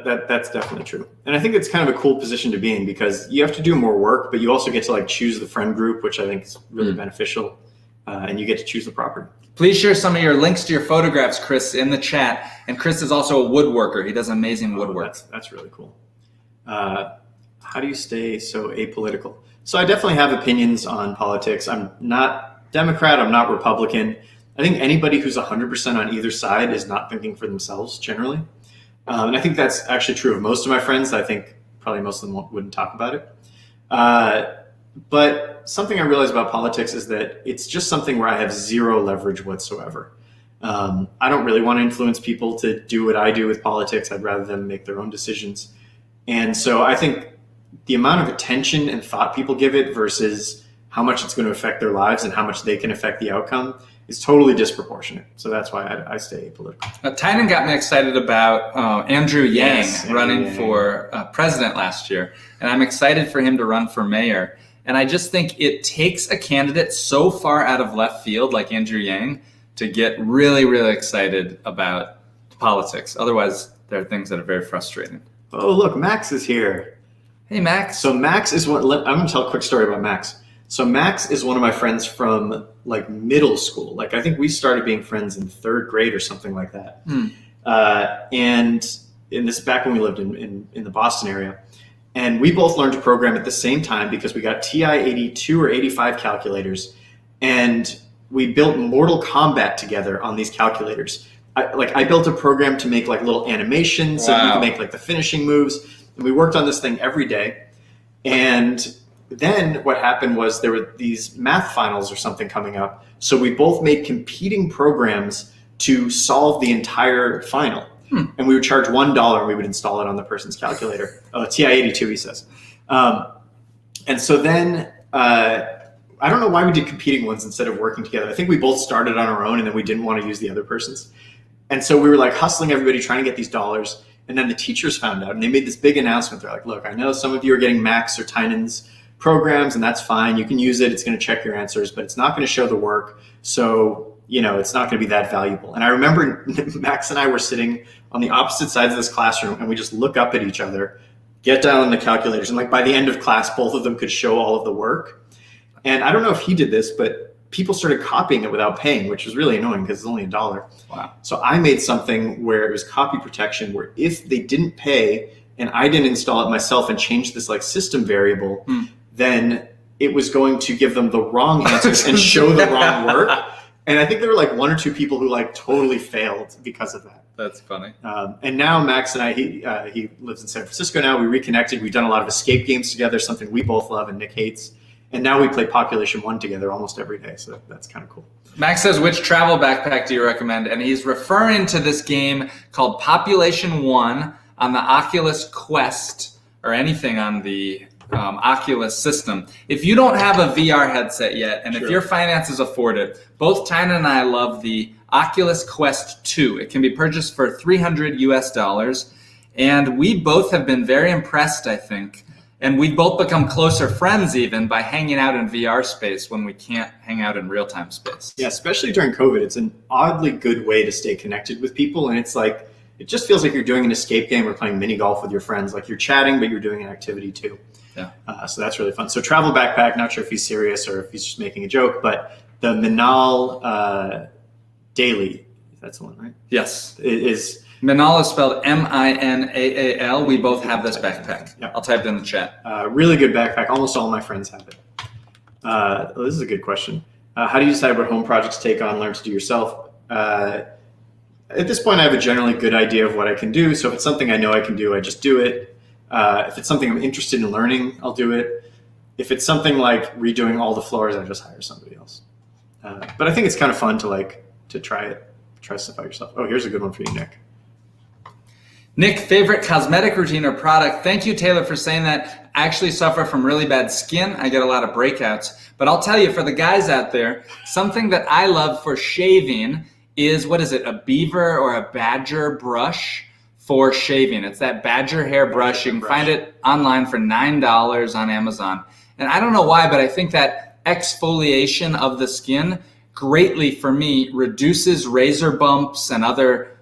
that's definitely true. And I think it's kind of a cool position to be in because you have to do more work, but you also get to like choose the friend group, which I think is really beneficial. And you get to choose the property. Please share some of your links to your photographs, Chris, in the chat. And Chris is also a woodworker. He does amazing woodwork. That's really cool. How do you stay so apolitical? So I definitely have opinions on politics. I'm not Democrat. I'm not Republican. I think anybody who's 100% on either side is not thinking for themselves generally. And I think that's actually true of most of my friends. I think probably most of them wouldn't talk about it. But something I realized about politics is that it's just something where I have zero leverage whatsoever. I don't really want to influence people to do what I do with politics. I'd rather them make their own decisions. And so I think the amount of attention and thought people give it versus how much it's going to affect their lives and how much they can affect the outcome is totally disproportionate. So that's why I stay apolitical. Tynan got me excited about Andrew Yang running for president last year. And I'm excited for him to run for mayor. And I just think it takes a candidate so far out of left field like Andrew Yang to get really, really excited about politics. Otherwise, there are things that are very frustrating. Oh, look, Max is here. Hey, Max. So Max is I'm going to tell a quick story about Max. So Max is one of my friends from like middle school. Like I think we started being friends in 3rd grade or something like that. And this is back when we lived in the Boston area. And we both learned to program at the same time because we got TI 82 or 85 calculators. And we built Mortal Kombat together on these calculators. I built a program to make like little animations so that we could make like the finishing moves. And we worked on this thing every day. And then what happened was there were these math finals or something coming up. So we both made competing programs to solve the entire final. And we would charge $1 and we would install it on the person's calculator. TI 82, he says. And so then I don't know why we did competing ones instead of working together. I think we both started on our own and then we didn't want to use the other person's. And so we were like hustling everybody, trying to get these dollars. And then the teachers found out and they made this big announcement. They're like, look, I know some of you are getting Max or Tynan's programs and that's fine. You can use it. It's going to check your answers, but it's not going to show the work. So, it's not going to be that valuable. And I remember Max and I were sitting on the opposite sides of this classroom and we just look up at each other, get down on the calculators. And like by the end of class, both of them could show all of the work. And I don't know if he did this, but people started copying it without paying, which was really annoying because it's only $1. Wow. So I made something where it was copy protection, where if they didn't pay and I didn't install it myself and change this like system variable, then it was going to give them the wrong answers and show the wrong work. And I think there were like 1 or 2 people who like totally failed because of that. That's funny. And now Max and I, he lives in San Francisco now. We reconnected. We've done a lot of escape games together, something we both love and Nick hates. And now we play Population 1 together almost every day. So that's kind of cool. Max says, which travel backpack do you recommend? And he's referring to this game called Population 1 on the Oculus Quest or anything on the Oculus system. If you don't have a VR headset yet, and if your finances afford it, both Tynan and I love the Oculus Quest 2. It can be purchased for $300 US. And we both have been very impressed, I think. And we've both become closer friends even by hanging out in VR space when we can't hang out in real-time space. Yeah, especially during COVID. It's an oddly good way to stay connected with people. And it's like, it just feels like you're doing an escape game or playing mini golf with your friends. Like you're chatting, but you're doing an activity too. Yeah. So that's really fun. So travel backpack, not sure if he's serious or if he's just making a joke, but the Minal Daily, that's the one, right? Yes. It is. Minal is spelled Minaal. We both have this backpack. Yeah. I'll type it in the chat. Really good backpack. Almost all my friends have it. This is a good question. How do you decide what home projects to take on, learn to do yourself? At this point, I have a generally good idea of what I can do. So if it's something I know I can do, I just do it. If it's something I'm interested in learning, I'll do it. If it's something like redoing all the floors, I just hire somebody else. But I think it's kind of fun to try stuff out yourself. Oh, here's a good one for you, Nick. Nick, favorite cosmetic routine or product? Thank you, Taylor, for saying that. I actually suffer from really bad skin. I get a lot of breakouts. But I'll tell you, for the guys out there, something that I love for shaving is, a beaver or a badger brush for shaving. It's that badger hair brush. You can find it online for $9 on Amazon. And I don't know why, but I think that exfoliation of the skin greatly for me reduces razor bumps and other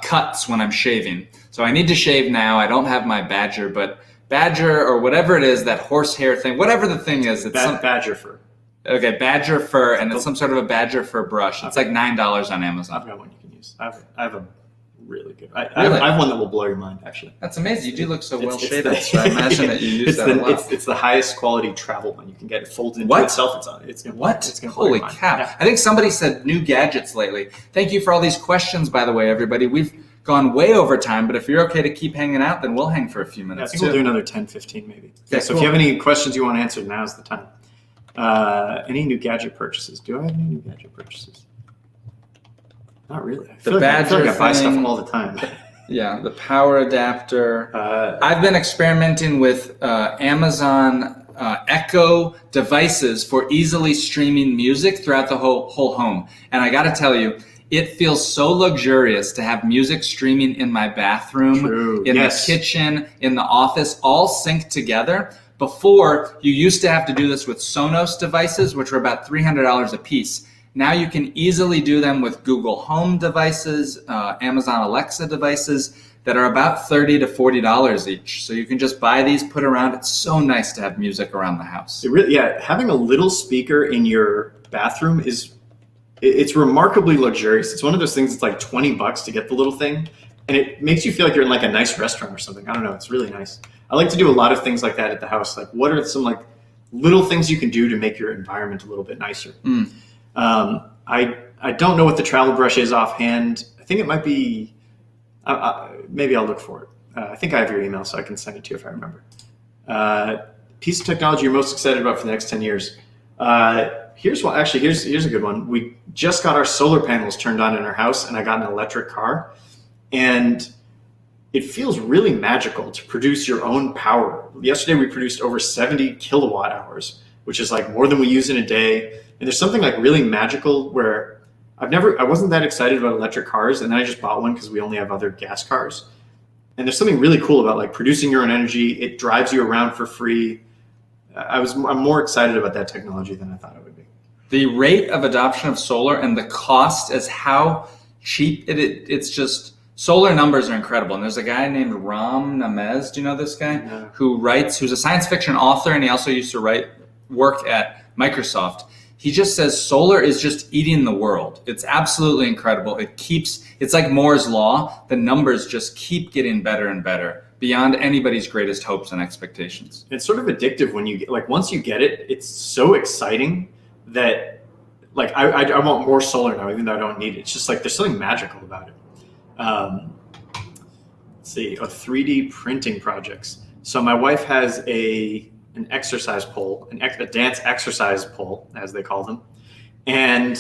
cuts when I'm shaving. So I need to shave now. I don't have my Badger, but Badger or whatever it is, that horsehair thing, whatever the thing is. It's Badger fur. Okay, Badger fur, and it's some sort of a Badger fur brush. It's like $9 on Amazon. I've got one you can use. I have a really good. Really? I have one that will blow your mind, actually. That's amazing. You do look so well shaven, so I imagine that you use that a lot. It's the highest quality travel one you can get. It folds into itself. It's gonna what? It's gonna Holy cow! Yeah. I think somebody said new gadgets lately. Thank you for all these questions, by the way, everybody. We've gone way over time, but if you're okay to keep hanging out, then we'll hang for a few minutes. Yeah, I think we'll do another 10, 15 maybe. Okay, so if you have any questions you want answered, now's the time. Any new gadget purchases? Do I have any new gadget purchases? Not really. I feel like I buy stuff all the time. Yeah, the power adapter. I've been experimenting with Amazon Echo devices for easily streaming music throughout the whole home. And I got to tell you, it feels so luxurious to have music streaming in my bathroom, in the kitchen, in the office, all synced together. Before, you used to have to do this with Sonos devices, which were about $300 a piece. Now you can easily do them with Google Home devices, Amazon Alexa devices that are about $30 to $40 each. So you can just buy these, put around. It's so nice to have music around the house. Having a little speaker in your bathroom it's remarkably luxurious. It's one of those things that's like $20 to get the little thing, and it makes you feel like you're in like a nice restaurant or something. I don't know. It's really nice. I like to do a lot of things like that at the house. Like, what are some like little things you can do to make your environment a little bit nicer? I don't know what the travel brush is offhand. I think it might be. Maybe I'll look for it. I think I have your email, so I can send it to you if I remember. Piece of technology you're most excited about for the next 10 years. Here's one. Actually, here's a good one. We just got our solar panels turned on in our house, and I got an electric car, and it feels really magical to produce your own power. Yesterday, we produced over 70 kilowatt hours, which is like more than we use in a day. And there's something like really magical where I wasn't that excited about electric cars, and then I just bought one because we only have other gas cars. And there's something really cool about like producing your own energy. It drives you around for free. I'm more excited about that technology than I thought it would be. The rate of adoption of solar and the cost as how cheap it's just, solar numbers are incredible. And there's a guy named Ram Namez, do you know this guy? No. Who's a science fiction author, and he also used to work at Microsoft. He just says solar is just eating the world. It's absolutely incredible. It's like Moore's law. The numbers just keep getting better and better beyond anybody's greatest hopes and expectations. It's sort of addictive when once you get it, it's so exciting that like I want more solar now, even though I don't need it. It's just like there's something magical about it. Let's see, 3D printing projects. So my wife has an exercise pole, a dance exercise pole, as they call them, and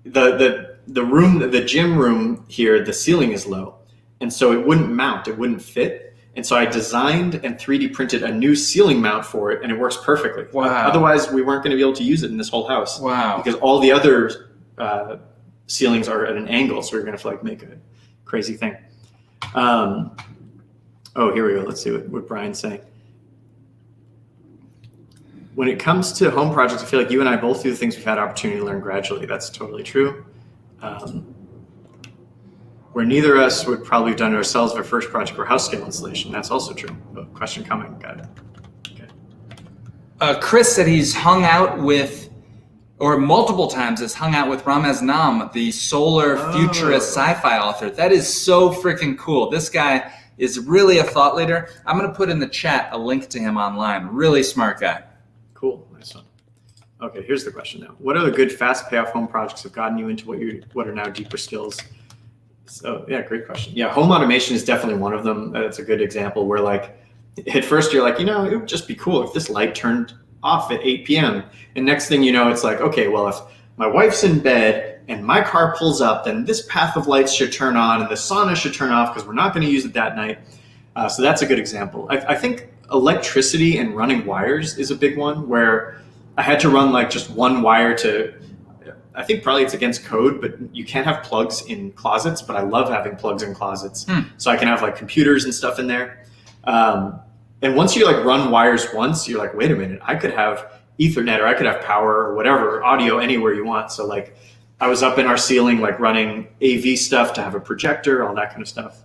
the gym room here, the ceiling is low, and so it wouldn't mount, it wouldn't fit. And so I designed and 3D printed a new ceiling mount for it, and it works perfectly. Wow. Otherwise, we weren't going to be able to use it in this whole house. Wow. Because all the other ceilings are at an angle, so we're going to make a crazy thing. Here we go. Let's see what Brian's saying. When it comes to home projects, I feel like you and I both do the things we've had opportunity to learn gradually. That's totally true. Where neither of us would probably have done it ourselves our first project or house scale installation. That's also true. Oh, question coming. Got it. Okay. Chris said he's hung out with, or multiple times has hung out with Ramez Nam, the solar futurist sci-fi author. That is so freaking cool. This guy is really a thought leader. I'm going to put in the chat a link to him online. Really smart guy. Cool. Nice one. Okay, here's the question now. What other good fast payoff home projects have gotten you into what are now deeper skills? So yeah, great question. Yeah, home automation is definitely one of them. That's a good example where like at first you're like, it would just be cool if this light turned off at 8 p.m. And next thing you know, it's like, okay, well, if my wife's in bed and my car pulls up, then this path of lights should turn on and the sauna should turn off because we're not going to use it that night. So that's a good example. I think electricity and running wires is a big one where I had to run like just one wire to, I think probably it's against code, but you can't have plugs in closets, but I love having plugs in closets. So I can have like computers and stuff in there. And once you like run wires once, you're like, wait a minute, I could have Ethernet, or I could have power or whatever, audio anywhere you want. So like I was up in our ceiling, like running AV stuff to have a projector, all that kind of stuff.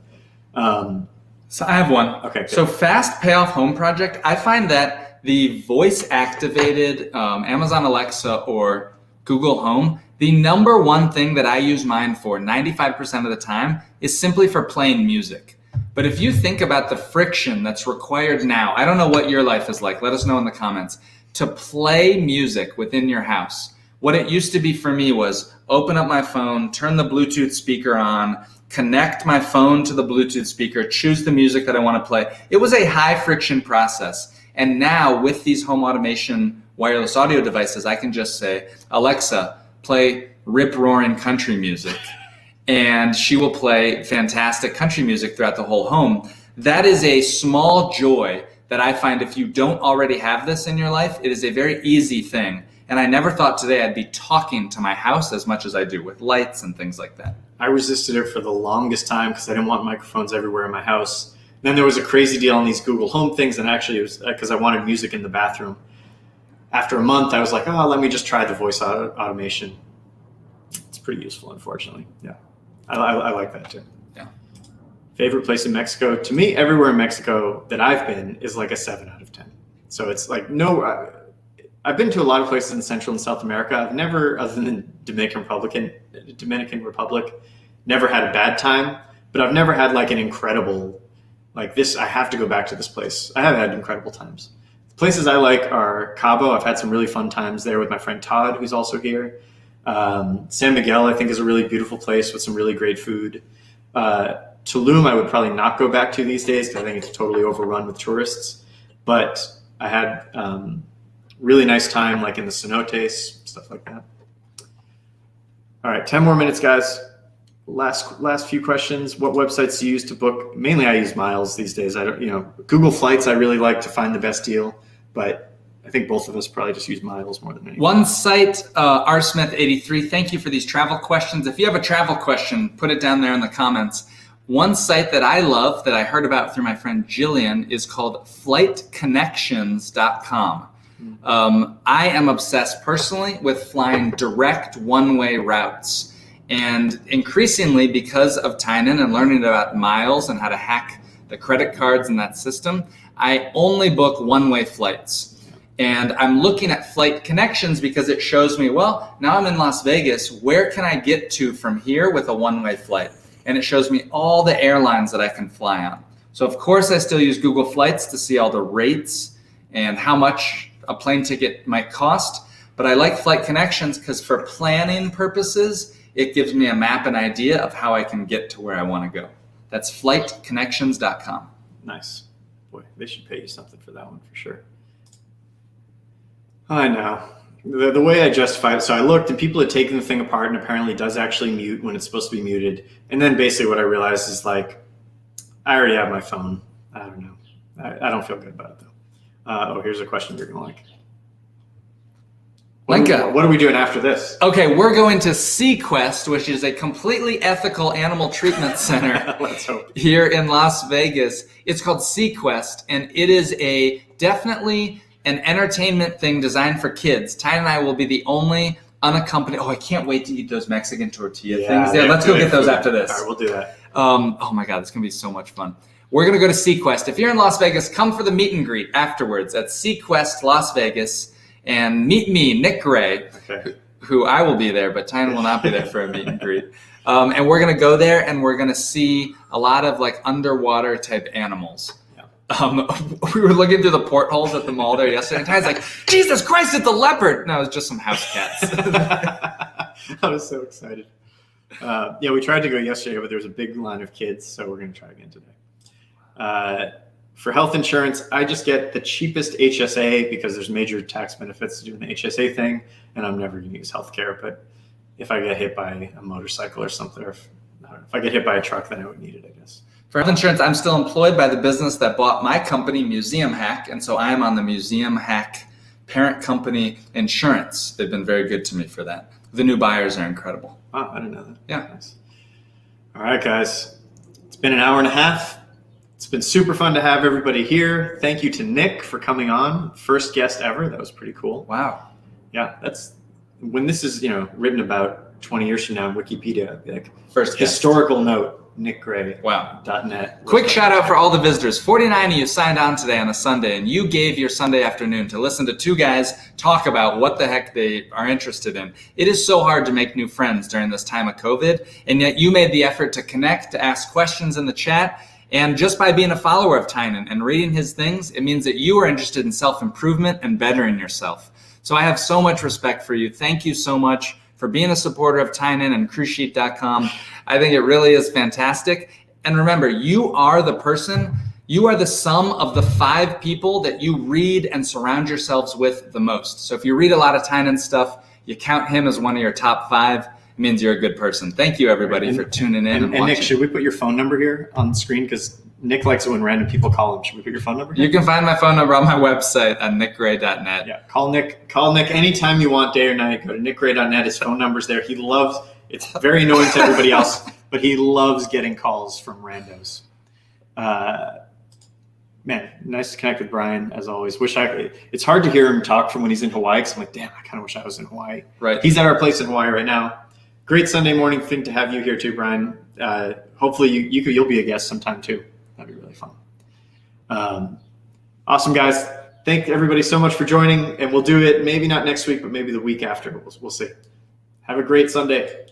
So I have one. Okay. Good. So fast payoff home project, I find that the voice activated Amazon Alexa or Google Home, the number one thing that I use mine for 95% of the time is simply for playing music. But if you think about the friction that's required now, I don't know what your life is like, let us know in the comments, to play music within your house. What it used to be for me was open up my phone, turn the Bluetooth speaker on, connect my phone to the Bluetooth speaker, choose the music that I want to play. It was a high friction process. And now with these home automation wireless audio devices, I can just say, Alexa, play rip-roaring country music. And she will play fantastic country music throughout the whole home. That is a small joy that I find if you don't already have this in your life, it is a very easy thing. And I never thought today I'd be talking to my house as much as I do with lights and things like that. I resisted it for the longest time because I didn't want microphones everywhere in my house. Then there was a crazy deal on these Google Home things, and actually it was because I wanted music in the bathroom. After a month, I was like, oh, let me just try the voice automation. It's pretty useful, unfortunately. Yeah, I like that too. Yeah. Favorite place in Mexico? To me, everywhere in Mexico that I've been is like a 7 out of 10. So it's like I've been to a lot of places in Central and South America. I've never, other than Dominican Republic, never had a bad time. But I've never had like an incredible, like this, I have to go back to this place. I have had incredible times. The places I like are Cabo. I've had some really fun times there with my friend Todd, who's also here. San Miguel, I think, is a really beautiful place with some really great food. Tulum, I would probably not go back to these days because I think it's totally overrun with tourists. But I had really nice time, like in the cenotes, stuff like that. All right, 10 more minutes, guys. Last few questions. What websites do you use to book? Mainly, I use Miles these days. I don't, Google Flights. I really like to find the best deal, but I think both of us probably just use Miles more than anything. One site, rsmith83. Thank you for these travel questions. If you have a travel question, put it down there in the comments. One site that I love that I heard about through my friend Jillian is called flightconnections.com. I am obsessed personally with flying direct one-way routes. And increasingly, because of Tynan and learning about Miles and how to hack the credit cards in that system, I only book one-way flights. And I'm looking at Flight Connections because it shows me, well, now I'm in Las Vegas. Where can I get to from here with a one-way flight? And it shows me all the airlines that I can fly on. So, of course, I still use Google Flights to see all the rates and how much a plane ticket might cost. But I like Flight Connections because for planning purposes, it gives me a map and idea of how I can get to where I want to go. That's flightconnections.com. Nice. Boy, they should pay you something for that one for sure. I know. The way I justify it, so I looked and people had taken the thing apart and apparently it does actually mute when it's supposed to be muted. And then basically what I realized is like, I already have my phone. I don't know. I don't feel good about it though. Here's a question you're going to like. Lenka. What are we doing after this? Okay, we're going to Sequest, which is a completely ethical animal treatment center Let's hope. here in Las Vegas. It's called Sequest, and it is definitely an entertainment thing designed for kids. Ty and I will be the only unaccompanied. Oh, I can't wait to eat those Mexican tortilla things. Yeah, let's go get those after this. All right, we'll do that. Oh my God, it's going to be so much fun. We're going to go to Sequest. If you're in Las Vegas, come for the meet and greet afterwards at Sequest Las Vegas. And meet me, Nick Gray, who I will be there, but Tynan will not be there for a meet and greet. And we're going to go there and we're going to see a lot of like underwater type animals. Yeah. We were looking through the portholes at the mall there yesterday, and Tynan's like, Jesus Christ, it's a leopard. No, it's just some house cats. I was so excited. Yeah, we tried to go yesterday, but there was a big line of kids, so we're going to try again today. For health insurance, I just get the cheapest HSA because there's major tax benefits to doing the HSA thing, and I'm never going to use healthcare. But if I get hit by a motorcycle or something, or if I get hit by a truck, then I would need it, I guess. For health insurance, I'm still employed by the business that bought my company, Museum Hack, and so I am on the Museum Hack parent company insurance. They've been very good to me for that. The new buyers are incredible. Wow, I didn't know that. Yeah. Nice. All right, guys. It's been an hour and a half. It's been super fun to have everybody here. Thank you to Nick for coming on. First guest ever. That was pretty cool. Wow. Yeah, that's when this is, written about 20 years from now in Wikipedia, like First guest. historical note, nickgray.net. Wow. Quick shout out for all the visitors. 49 of you signed on today on a Sunday, and you gave your Sunday afternoon to listen to two guys talk about what the heck they are interested in. It is so hard to make new friends during this time of COVID, and yet you made the effort to connect, to ask questions in the chat. And just by being a follower of Tynan and reading his things, it means that you are interested in self-improvement and bettering yourself. So I have so much respect for you. Thank you so much for being a supporter of Tynan and cruisesheet.com. I think it really is fantastic. And remember, you are the person, you are the sum of the 5 people that you read and surround yourselves with the most. So if you read a lot of Tynan stuff, you count him as one of your top 5. It means you're a good person. Thank you, everybody, for tuning in and watching. Nick, should we put your phone number here on the screen? Because Nick likes it when random people call him. Should we put your phone number here? You can find my phone number on my website at nickgray.net. Yeah, call Nick anytime you want, day or night. Go to nickgray.net. His phone number's there. He loves, it's very annoying to everybody else, but he loves getting calls from randos. Man, nice to connect with Brian, as always. It's hard to hear him talk from when he's in Hawaii, because I'm like, damn, I kind of wish I was in Hawaii. Right. He's at our place in Hawaii right now. Great Sunday morning thing to have you here too, Brian. Hopefully you'll be a guest sometime too. That'd be really fun. Awesome, guys. Thank everybody so much for joining, and we'll do it maybe not next week, but maybe the week after. We'll see. Have a great Sunday.